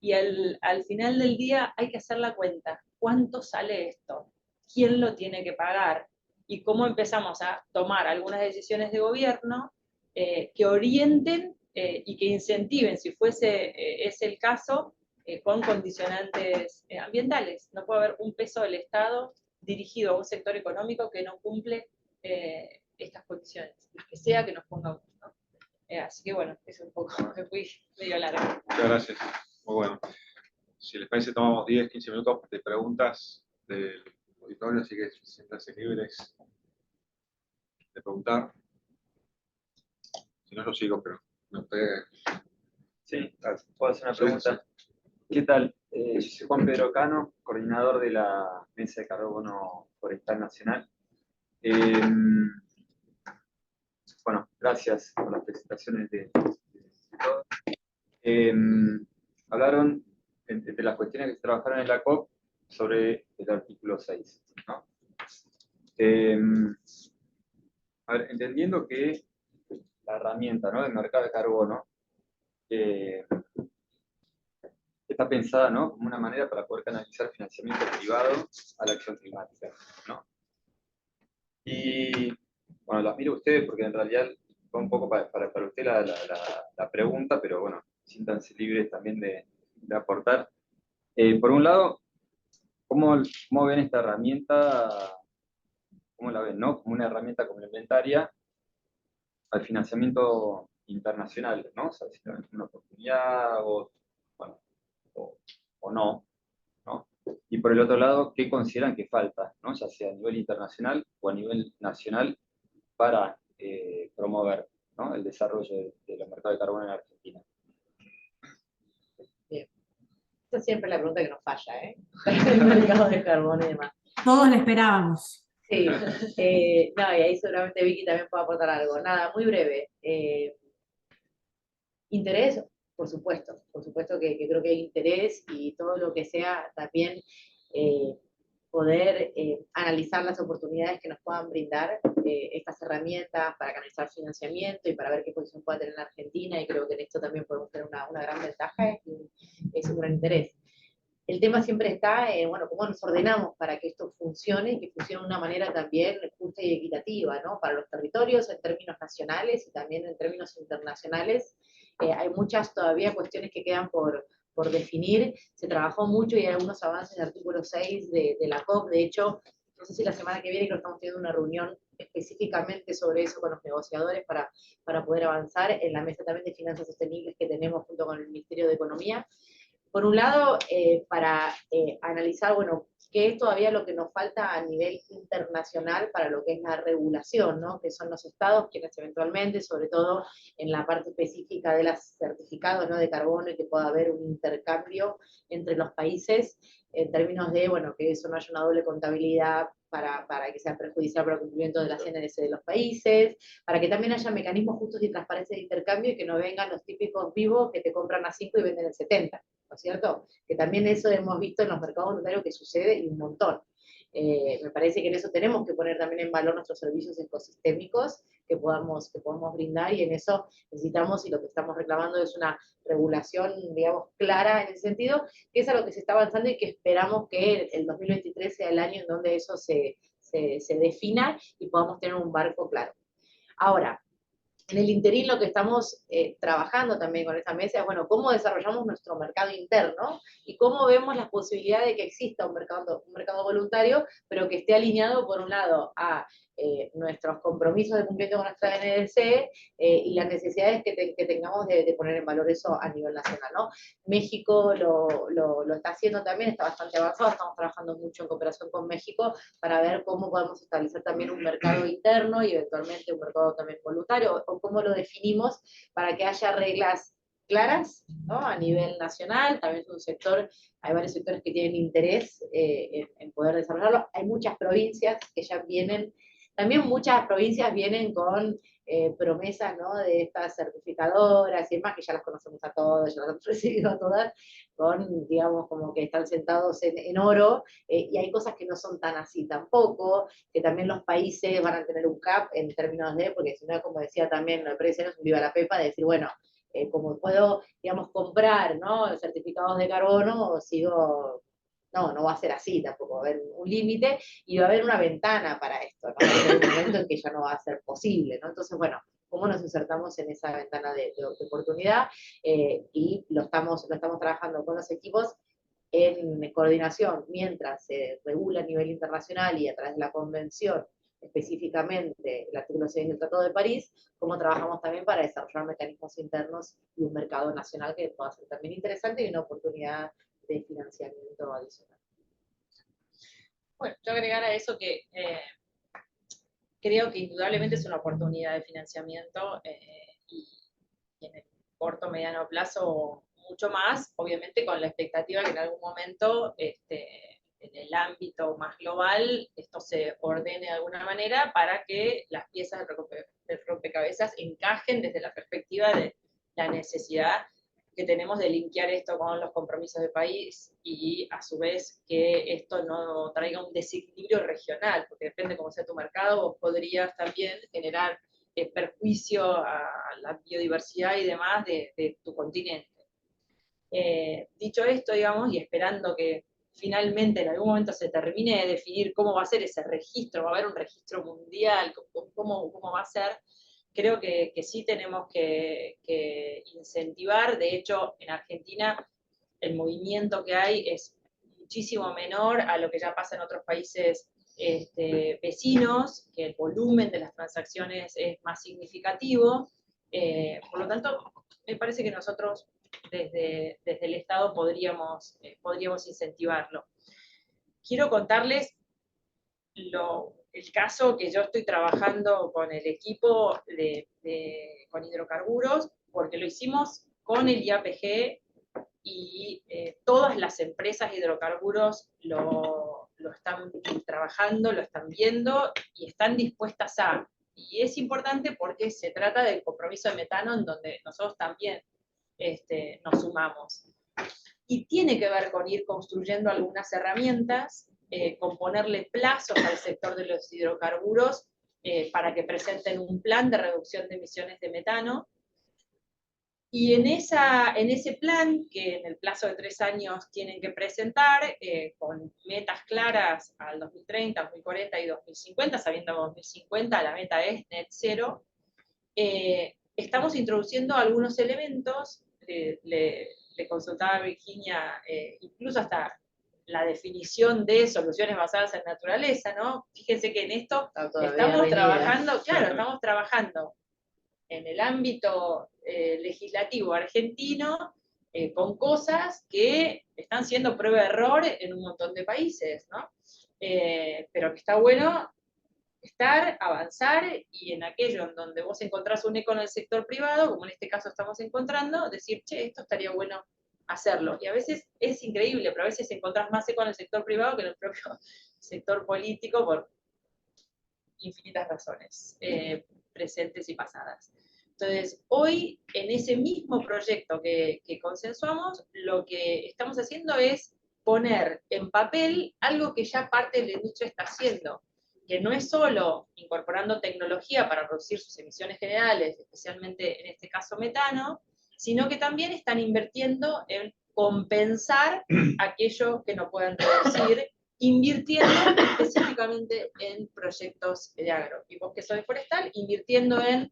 y al final del día hay que hacer la cuenta. ¿Cuánto sale esto? ¿Quién lo tiene que pagar? Y cómo empezamos a tomar algunas decisiones de gobierno que orienten y que incentiven, si fuese ese el caso, con condicionantes ambientales. No puede haber un peso del Estado dirigido a un sector económico que no cumple estas condiciones, las que sea que nos pongamos, ¿no? Así que bueno, es un poco, me fui medio largo. Muchas gracias, muy bueno. Si les parece, tomamos 10, 15 minutos de preguntas del auditorio, así que siéntanse libres de preguntar. Si no, yo sigo, pero no ustedes. Sí, puedo hacer una pregunta. ¿Qué tal? Yo soy Juan Pedro Cano, coordinador de la Mesa de Carbono Forestal Nacional. Bueno, gracias por las presentaciones de todos. Hablaron, entre las cuestiones que se trabajaron en la COP, sobre el artículo 6, ¿no? A ver, entendiendo que la herramienta, ¿no?, del mercado de carbono está pensada, ¿no?, como una manera para poder canalizar financiamiento privado a la acción climática, ¿no? Y, bueno, las miro a ustedes porque en realidad fue un poco para usted la pregunta, pero bueno, siéntanse libres también de aportar. Por un lado, ¿cómo ven esta herramienta? ¿Cómo la ven, no? Como una herramienta complementaria al financiamiento internacional, ¿no? O sea, si es una oportunidad o no, ¿no? Y por el otro lado, ¿qué consideran que falta, ¿no?, ya sea a nivel internacional o a nivel nacional, para promover, ¿no?, el desarrollo de los mercados de carbono en Argentina? Bien. Esa es siempre la pregunta que nos falla, ¿eh? El mercado de carbono y demás. Todos la esperábamos. Sí, no, y ahí seguramente Vicky también puede aportar algo. Nada, muy breve. Interés, por supuesto que creo que hay interés, y todo lo que sea también poder analizar las oportunidades que nos puedan brindar estas herramientas para canalizar financiamiento y para ver qué posición puede tener la Argentina, y creo que en esto también podemos tener una gran ventaja, es un gran interés. El tema siempre está en, bueno, cómo nos ordenamos para que esto funcione, y que funcione de una manera también justa justa y equitativa, ¿no? Para los territorios en términos nacionales y también en términos internacionales. Hay muchas todavía cuestiones que quedan por definir. Se trabajó mucho y hay algunos avances del artículo 6 de la COP. De hecho, no sé si la semana que viene creo que estamos teniendo una reunión específicamente sobre eso con los negociadores para poder avanzar en la mesa también de finanzas sostenibles que tenemos junto con el Ministerio de Economía. Por un lado, para analizar, bueno, qué es todavía lo que nos falta a nivel internacional para lo que es la regulación, ¿no? Que son los estados quienes eventualmente, sobre todo en la parte específica de los certificados, ¿no?, de carbono, y que pueda haber un intercambio entre los países en términos de, bueno, que eso no haya una doble contabilidad para que sea perjudicial para el cumplimiento de la CNDC de los países, para que también haya mecanismos justos y transparentes de intercambio y que no vengan los típicos vivos que te compran a 5 y venden en 70, ¿no es cierto? Que también eso hemos visto en los mercados voluntarios que sucede y un montón. Me parece que en eso tenemos que poner también en valor nuestros servicios ecosistémicos que podamos brindar, y en eso necesitamos, y lo que estamos reclamando es una regulación, digamos, clara en ese sentido, que es a lo que se está avanzando y que esperamos que el 2023 sea el año en donde eso se defina y podamos tener un marco claro. Ahora, en el interín lo que estamos trabajando también con esta mesa es, bueno, cómo desarrollamos nuestro mercado interno y cómo vemos la posibilidad de que exista un mercado voluntario, pero que esté alineado, por un lado, a nuestros compromisos de cumplimiento con nuestra NDC y las necesidades que tengamos de poner en valor eso a nivel nacional, ¿no? México lo está haciendo también, está bastante avanzado, estamos trabajando mucho en cooperación con México para ver cómo podemos establecer también un mercado interno y eventualmente un mercado también voluntario, o cómo lo definimos para que haya reglas claras, ¿no?, a nivel nacional. También es un sector, hay varios sectores que tienen interés en poder desarrollarlo. Hay muchas provincias que ya vienen, también muchas provincias vienen con promesas, ¿no?, de estas certificadoras y demás, que ya las conocemos a todos, ya las hemos recibido a todas, con, digamos, como que están sentados en oro, y hay cosas que no son tan así tampoco, que también los países van a tener un cap en términos de, porque si no, como decía también el precio, no es un viva la pepa, de decir, bueno, como puedo, digamos, comprar, ¿no?, certificados de carbono, sigo... No va a ser así tampoco, va a haber un límite y va a haber una ventana para esto, ¿no? Va a haber un momento en que ya no va a ser posible, ¿no? Entonces, bueno, ¿cómo nos insertamos en esa ventana de oportunidad? Y lo estamos trabajando con los equipos en coordinación, mientras se regula a nivel internacional y a través de la convención, específicamente el artículo 6 del Tratado de París, cómo trabajamos también para desarrollar mecanismos internos y un mercado nacional que pueda ser también interesante y una oportunidad de financiamiento adicional. Bueno, yo agregar a eso que creo que indudablemente es una oportunidad de financiamiento y en el corto, mediano plazo mucho más, obviamente con la expectativa que en algún momento en el ámbito más global esto se ordene de alguna manera para que las piezas del rompecabezas encajen desde la perspectiva de la necesidad que tenemos de linkear esto con los compromisos de país y a su vez que esto no traiga un desequilibrio regional, porque depende de cómo sea tu mercado, vos podrías también generar perjuicio a la biodiversidad y demás de tu continente. Dicho esto, digamos, y esperando que finalmente en algún momento se termine de definir cómo va a ser ese registro, va a haber un registro mundial, cómo va a ser, creo que sí tenemos que incentivar. De hecho, en Argentina el movimiento que hay es muchísimo menor a lo que ya pasa en otros países vecinos, que el volumen de las transacciones es más significativo. Por lo tanto, me parece que nosotros desde el Estado podríamos incentivarlo. Quiero contarles el caso que yo estoy trabajando con el equipo con hidrocarburos, porque lo hicimos con el IAPG y todas las empresas de hidrocarburos lo están trabajando, lo están viendo y están dispuestas a. Y es importante porque se trata del compromiso de metano en donde nosotros también nos sumamos. Y tiene que ver con ir construyendo algunas herramientas, con ponerle plazos al sector de los hidrocarburos para que presenten un plan de reducción de emisiones de metano, Y en ese plan, que en el plazo de 3 años tienen que presentar, con metas claras al 2030, 2040 y 2050, sabiendo que 2050 la meta es net cero, estamos introduciendo algunos elementos, le consultaba a Virginia, incluso hasta la definición de soluciones basadas en naturaleza, ¿no? Fíjense que en esto estamos trabajando, claro, estamos trabajando en el ámbito legislativo argentino con cosas que están siendo prueba de error en un montón de países, ¿no? Pero que está bueno avanzar, y en aquello en donde vos encontrás un eco en el sector privado, como en este caso estamos encontrando, decir, che, esto estaría bueno hacerlo. Y a veces es increíble, pero a veces encontrás más eco en el sector privado que en el propio sector político por infinitas razones, presentes y pasadas. Entonces, hoy, en ese mismo proyecto que consensuamos, lo que estamos haciendo es poner en papel algo que ya parte de la industria está haciendo, que no es solo incorporando tecnología para reducir sus emisiones generales, especialmente en este caso metano, sino que también están invirtiendo en compensar aquello que no pueden reducir, invirtiendo específicamente en proyectos de agro. Y vos que sos de forestal, invirtiendo en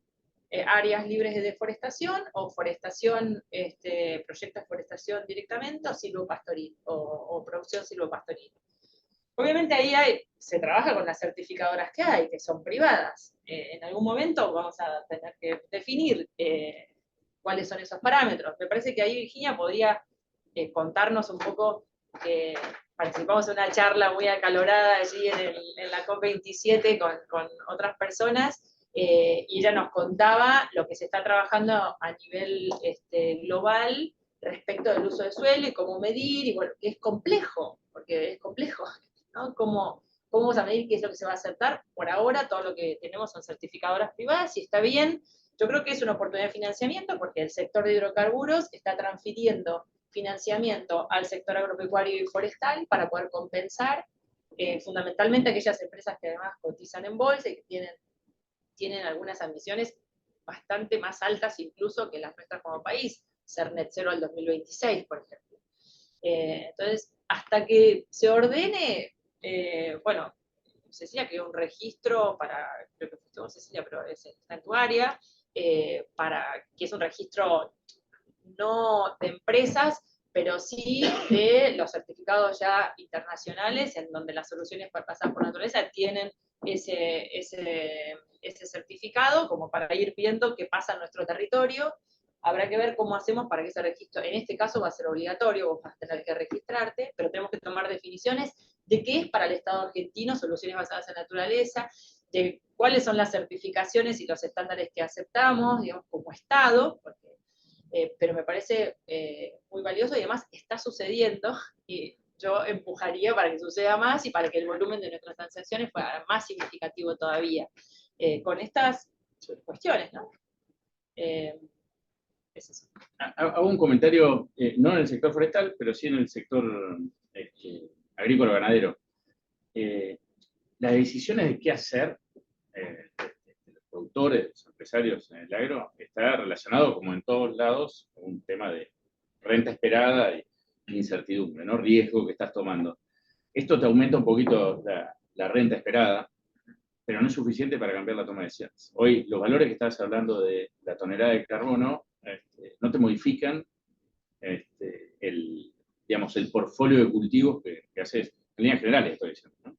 áreas libres de deforestación o forestación, proyectos de forestación directamente, o silvopastoril, o producción silvopastoril. Obviamente ahí se trabaja con las certificadoras que hay, que son privadas. En algún momento vamos a tener que definir cuáles son esos parámetros. Me parece que ahí Virginia podría contarnos un poco, que participamos en una charla muy acalorada allí en la COP27 con otras personas, y ella nos contaba lo que se está trabajando a nivel global respecto del uso de suelo y cómo medir, y bueno, que es complejo, porque es complejo, ¿no? ¿Cómo vamos a medir qué es lo que se va a aceptar? Por ahora todo lo que tenemos son certificadoras privadas, y está bien. Yo creo que es una oportunidad de financiamiento, porque el sector de hidrocarburos está transfiriendo financiamiento al sector agropecuario y forestal para poder compensar fundamentalmente aquellas empresas que además cotizan en bolsa y que tienen algunas ambiciones bastante más altas incluso que las nuestras como país, ser net cero al 2026, por ejemplo. Entonces, hasta que se ordene, bueno, Cecilia creó un registro para, creo que fuiste vos, Cecilia, pero está en tu área, para que es un registro no de empresas, pero sí de los certificados ya internacionales, en donde las soluciones pasadas por naturaleza tienen ese certificado, como para ir viendo qué pasa en nuestro territorio. Habrá que ver cómo hacemos para que ese registro, en este caso va a ser obligatorio, vos vas a tener que registrarte, pero tenemos que tomar definiciones de qué es para el Estado argentino soluciones basadas en naturaleza, de cuáles son las certificaciones y los estándares que aceptamos, digamos, como Estado, porque pero me parece muy valioso, y además está sucediendo, y yo empujaría para que suceda más y para que el volumen de nuestras transacciones fuera más significativo todavía, con estas cuestiones, ¿no? Es eso. Hago un comentario, no en el sector forestal, pero sí en el sector agrícola-ganadero. Las decisiones de qué hacer de los productores, los empresarios en el agro, está relacionado, como en todos lados, con un tema de renta esperada y incertidumbre, ¿no? Riesgo que estás tomando. Esto te aumenta un poquito la renta esperada, pero no es suficiente para cambiar la toma de decisiones. Hoy, los valores que estabas hablando de la tonelada de carbono no te modifican el portfolio de cultivos que haces. En líneas generales estoy diciendo, ¿no?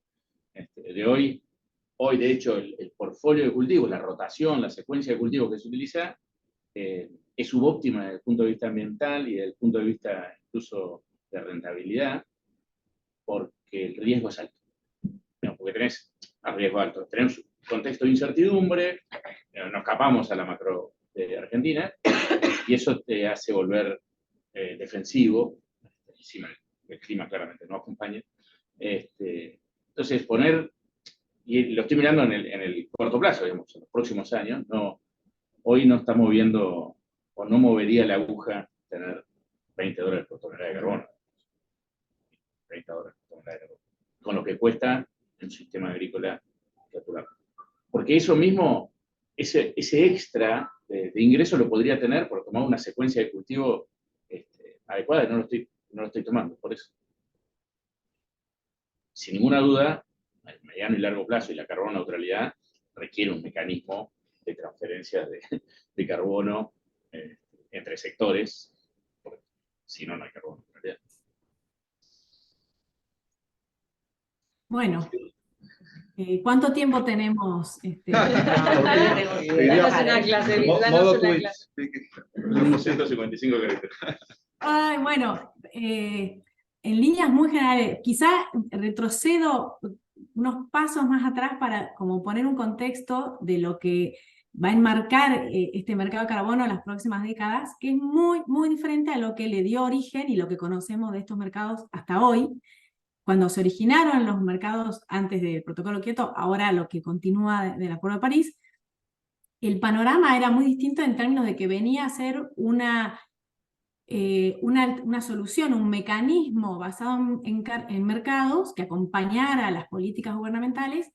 Hoy, de hecho, el portfolio de cultivos, la rotación, la secuencia de cultivos que se utiliza, es subóptima desde el punto de vista ambiental y desde el punto de vista incluso de rentabilidad, porque el riesgo es alto. No, porque tenés a riesgo alto. Tenemos un contexto de incertidumbre, nos escapamos a la macro de Argentina, y eso te hace volver defensivo, encima el clima claramente no acompaña. Entonces, y lo estoy mirando en el corto plazo, digamos, en los próximos años, hoy no está moviendo, o no movería la aguja tener $20 por tonelada de carbono. $30 por tonelada de carbono. Con lo que cuesta el sistema agrícola capturarlo. Porque eso mismo, ese extra de ingreso lo podría tener, por tomar una secuencia de cultivo adecuada, y no lo estoy tomando, por eso. Sin ninguna duda, a mediano y largo plazo, y la carbono neutralidad requiere un mecanismo de transferencia de carbono entre sectores, porque si no, no hay carbono neutralidad. Bueno, ¿cuánto tiempo tenemos? Danos una clase, danos Modo una tweets. clase. 255 caracteres. Ay, bueno, en líneas muy generales, quizá retrocedo unos pasos más atrás para como poner un contexto de lo que va a enmarcar este mercado de carbono en las próximas décadas, que es muy, muy diferente a lo que le dio origen y lo que conocemos de estos mercados hasta hoy. Cuando se originaron los mercados antes del Protocolo Kioto, ahora lo que continúa del Acuerdo de París, el panorama era muy distinto en términos de que venía a ser una solución, un mecanismo basado en mercados que acompañara a las políticas gubernamentales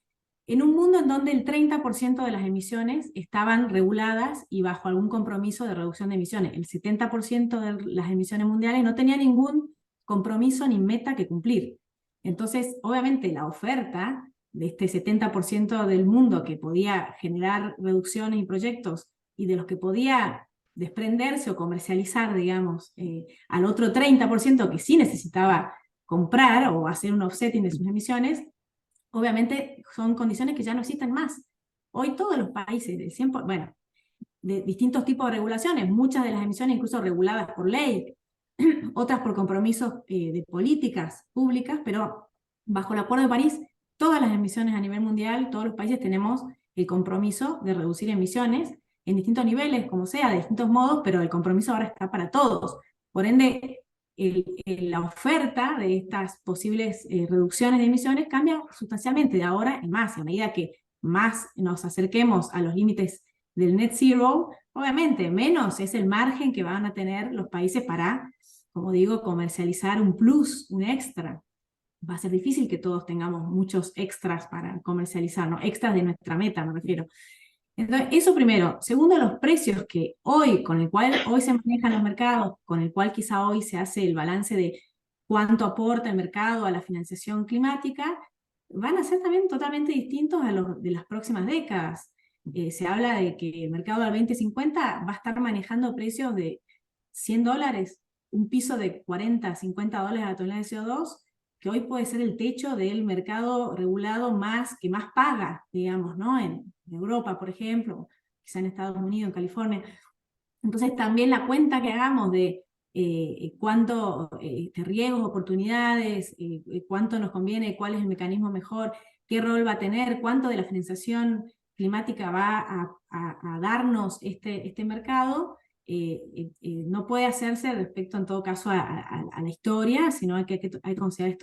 en un mundo en donde el 30% de las emisiones estaban reguladas y bajo algún compromiso de reducción de emisiones. El 70% de las emisiones mundiales no tenía ningún compromiso ni meta que cumplir. Entonces, obviamente, la oferta de este 70% del mundo que podía generar reducciones y proyectos y de los que podía desprenderse o comercializar, digamos, al otro 30% que sí necesitaba comprar o hacer un offsetting de sus emisiones, obviamente son condiciones que ya no existen más. Hoy todos los países, de distintos tipos de regulaciones, muchas de las emisiones incluso reguladas por ley, otras por compromisos de políticas públicas, pero bajo el Acuerdo de París, todas las emisiones a nivel mundial, todos los países tenemos el compromiso de reducir emisiones en distintos niveles, como sea, de distintos modos, pero el compromiso ahora está para todos. Por ende, la oferta de estas posibles reducciones de emisiones cambia sustancialmente de ahora en más, y a medida que más nos acerquemos a los límites del net zero, obviamente menos es el margen que van a tener los países para, como digo, comercializar un plus, un extra. Va a ser difícil que todos tengamos muchos extras para comercializar, ¿no? Extras de nuestra meta, me refiero. Entonces, eso primero. Segundo, los precios que con el cual hoy se manejan los mercados, con el cual quizá hoy se hace el balance de cuánto aporta el mercado a la financiación climática, van a ser también totalmente distintos a los de las próximas décadas. Se habla de que el mercado del 2050 va a estar manejando precios de $100, un piso de 40, 50 dólares a la tonelada de CO2, que hoy puede ser el techo del mercado regulado que más paga, digamos, ¿no? En Europa, por ejemplo, quizá en Estados Unidos, en California. Entonces también la cuenta que hagamos de cuánto riesgos, oportunidades, cuánto nos conviene, cuál es el mecanismo mejor, qué rol va a tener, cuánto de la financiación climática va a darnos este mercado, no puede hacerse respecto en todo caso a la historia, sino hay que considerar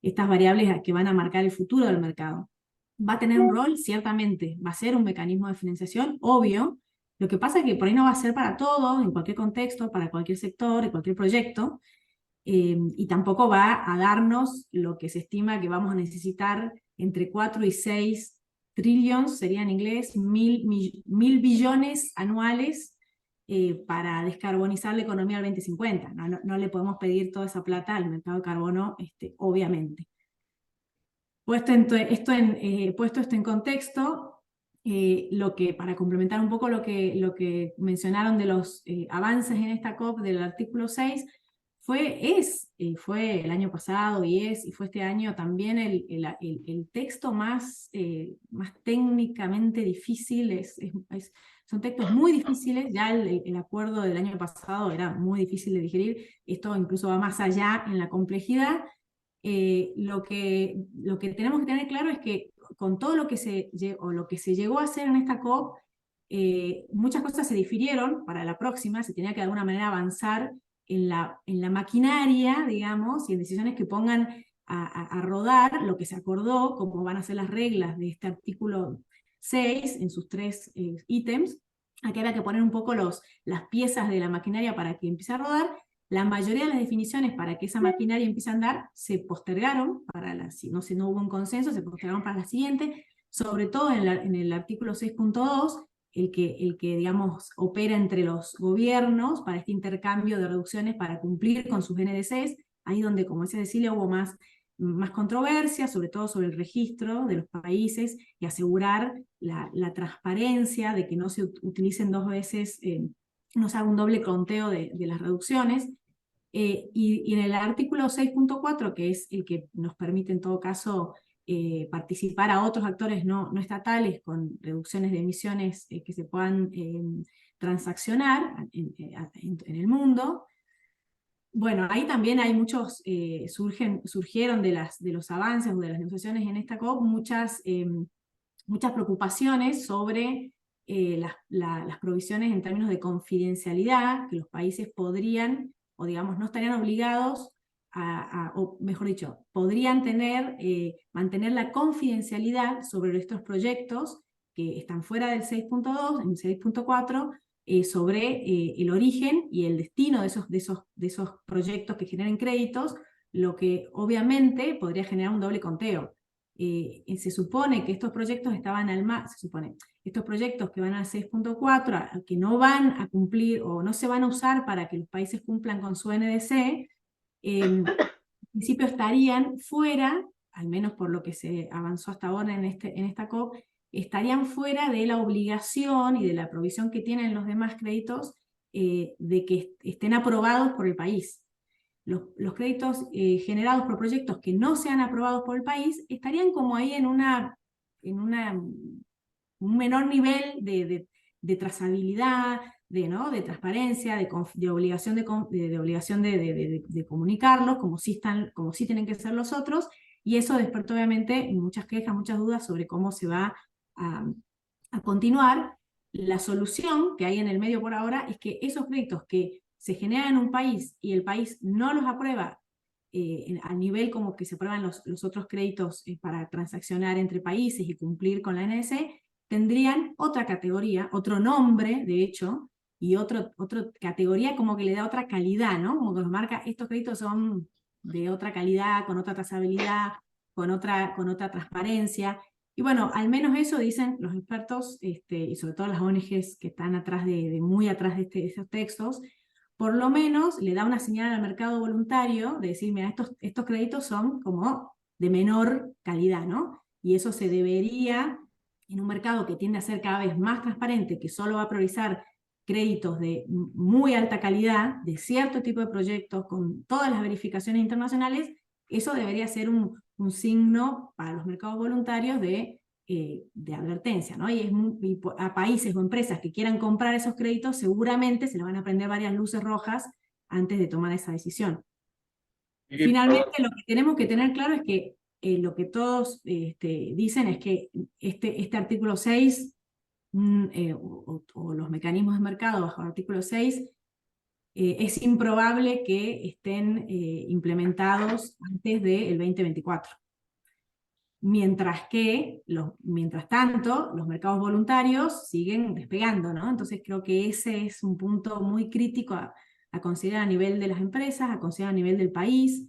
estas variables que van a marcar el futuro del mercado. Va a tener un rol, ciertamente, va a ser un mecanismo de financiación, obvio. Lo que pasa es que por ahí no va a ser para todo, en cualquier contexto, para cualquier sector, en cualquier proyecto, y tampoco va a darnos lo que se estima que vamos a necesitar entre 4 y 6 trillions, sería en inglés, mil billones anuales para descarbonizar la economía al 2050. No le podemos pedir toda esa plata al mercado de carbono, obviamente. Puesto esto en contexto, para complementar un poco lo que mencionaron de los avances en esta COP del artículo 6, fue el año pasado y fue este año también el texto más técnicamente difícil, son textos muy difíciles. Ya el acuerdo del año pasado era muy difícil de digerir, esto incluso va más allá en la complejidad. Lo que tenemos que tener claro es que con todo lo que se llegó a hacer en esta COP, muchas cosas se difirieron para la próxima, se tenía que de alguna manera avanzar en la maquinaria, digamos, y en decisiones que pongan a rodar lo que se acordó, como van a ser las reglas de este artículo 6 en sus 3 ítems. Aquí había que poner un poco las piezas de la maquinaria para que empiece a rodar. La mayoría de las definiciones para que esa maquinaria empiece a andar se postergaron, si no hubo un consenso, se postergaron para la siguiente, sobre todo en el artículo 6.2, digamos, opera entre los gobiernos para este intercambio de reducciones para cumplir con sus NDCs, ahí donde, como decía Cecilia, hubo más controversia, sobre todo sobre el registro de los países y asegurar la transparencia de que no se utilicen dos veces, no se haga un doble conteo de las reducciones. Y en el artículo 6.4, que es el que nos permite en todo caso participar a otros actores no estatales con reducciones de emisiones que se puedan transaccionar en el mundo. Bueno, ahí también hay muchos, surgieron de los avances o de las negociaciones en esta COP muchas preocupaciones sobre las provisiones en términos de confidencialidad, que los países podrían, o digamos, no estarían obligados o mejor dicho, podrían mantener la confidencialidad sobre estos proyectos que están fuera del 6.2, en el 6.4, sobre el origen y el destino de esos proyectos que generen créditos, lo que obviamente podría generar un doble conteo. Se supone que estos proyectos estos proyectos que van al 6.4, que no van a cumplir o no se van a usar para que los países cumplan con su NDC, en principio estarían fuera, al menos por lo que se avanzó hasta ahora en esta COP, estarían fuera de la obligación y de la provisión que tienen los demás créditos de que estén aprobados por el país. Los créditos generados por proyectos que no sean aprobados por el país estarían como ahí en un menor nivel de trazabilidad, de transparencia, de obligación de comunicarlos, como sí tienen que ser los otros, y eso despertó obviamente muchas quejas, muchas dudas sobre cómo se va a continuar. La solución que hay en el medio por ahora es que esos créditos que se generan en un país y el país no los aprueba al nivel como que se aprueban los otros créditos para transaccionar entre países y cumplir con la NDC, tendrían otra categoría, otro nombre, de hecho, y otra categoría como que le da otra calidad, ¿no? Como que nos marca, estos créditos son de otra calidad, con otra trazabilidad, con otra transparencia. Y bueno, al menos eso dicen los expertos, y sobre todo las ONGs que están muy atrás de esos textos, por lo menos le da una señal al mercado voluntario de decir, mira, estos créditos son como de menor calidad, ¿no? Y eso se debería, en un mercado que tiende a ser cada vez más transparente, que solo va a priorizar créditos de muy alta calidad, de cierto tipo de proyectos, con todas las verificaciones internacionales, eso debería ser un signo para los mercados voluntarios de advertencia, ¿no? Y a países o empresas que quieran comprar esos créditos, seguramente se le van a prender varias luces rojas antes de tomar esa decisión. Finalmente, lo que tenemos que tener claro es que lo que todos dicen es que este artículo 6 o los mecanismos de mercado bajo el artículo 6 es improbable que estén implementados antes del 2024. Mientras tanto, los mercados voluntarios siguen despegando, ¿no? Entonces creo que ese es un punto muy crítico a considerar a nivel de las empresas, a considerar a nivel del país,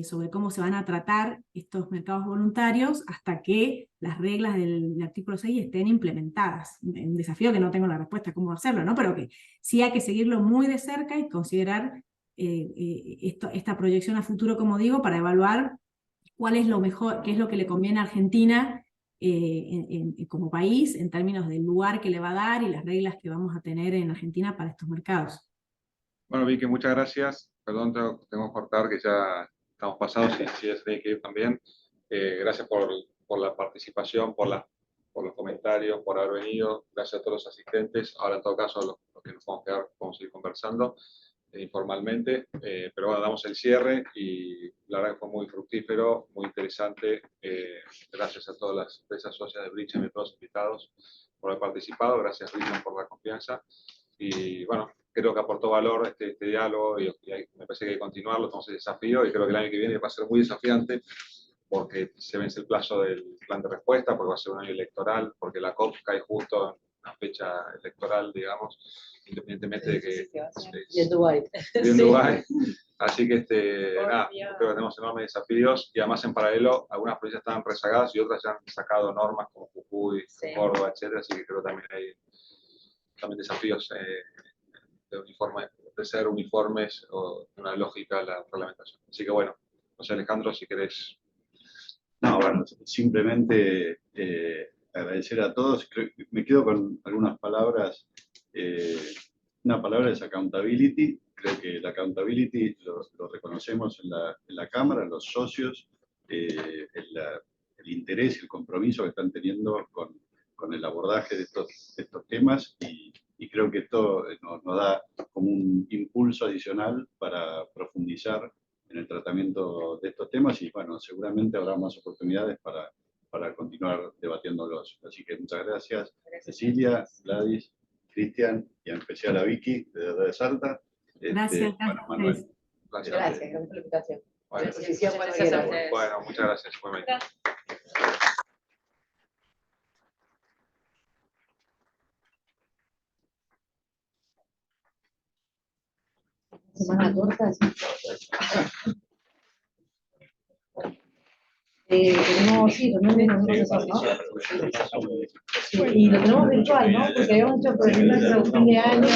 sobre cómo se van a tratar estos mercados voluntarios hasta que las reglas del artículo 6 estén implementadas. Un desafío que no tengo la respuesta a cómo hacerlo, ¿no? Pero que sí hay que seguirlo muy de cerca y considerar esta proyección a futuro, como digo, para evaluar cuál es lo mejor, qué es lo que le conviene a Argentina como país, en términos del lugar que le va a dar y las reglas que vamos a tener en Argentina para estos mercados. Bueno, Vicky, muchas gracias. Perdón, tengo que cortar, que ya estamos pasados, si es de que ir también. Gracias por la participación, por los comentarios, por haber venido. Gracias a todos los asistentes. Ahora, en todo caso, los que nos vamos a quedar, vamos a ir conversando informalmente. Pero bueno, damos el cierre y la verdad que fue muy fructífero, muy interesante. Gracias a todas las empresas socias de Bridgem y a todos los invitados por haber participado. Gracias, Bridgem, por la confianza. Y bueno, creo que aportó valor este diálogo y me parece que hay que continuarlo, entonces desafío, y creo que el año que viene va a ser muy desafiante porque se vence el plazo del plan de respuesta, porque va a ser un año electoral, porque la COP cae justo en una fecha electoral, digamos, independientemente de que... Y en Dubái. En Dubái. Así que nada, creo que tenemos enormes desafíos y además en paralelo algunas provincias están rezagadas y otras ya han sacado normas como Jujuy, Córdoba, etcétera, así que creo que también hay también desafíos de ser uniformes o de una lógica a la reglamentación. Así que bueno, José Alejandro, si querés. No, bueno, simplemente agradecer a todos. Me quedo con algunas palabras. Una palabra es accountability. Creo que la accountability lo reconocemos en la Cámara, los socios, el interés y el compromiso que están teniendo con el abordaje de estos temas y creo que esto nos da como un impulso adicional para profundizar en el tratamiento de estos temas y bueno, seguramente habrá más oportunidades para continuar debatiéndolos. Así que muchas gracias, Cecilia, Gladys, Cristian y en especial a Vicky de Salta. Gracias. Bueno, Manuel. Gracias. Gracias por la invitación. Bueno, Gracias a ustedes. bueno, muchas gracias. Semana corta, sí. Tenemos, sí, tenemos asesor, ¿no? Sí, y lo tenemos virtual, ¿no? Porque habíamos hecho por el fin de año,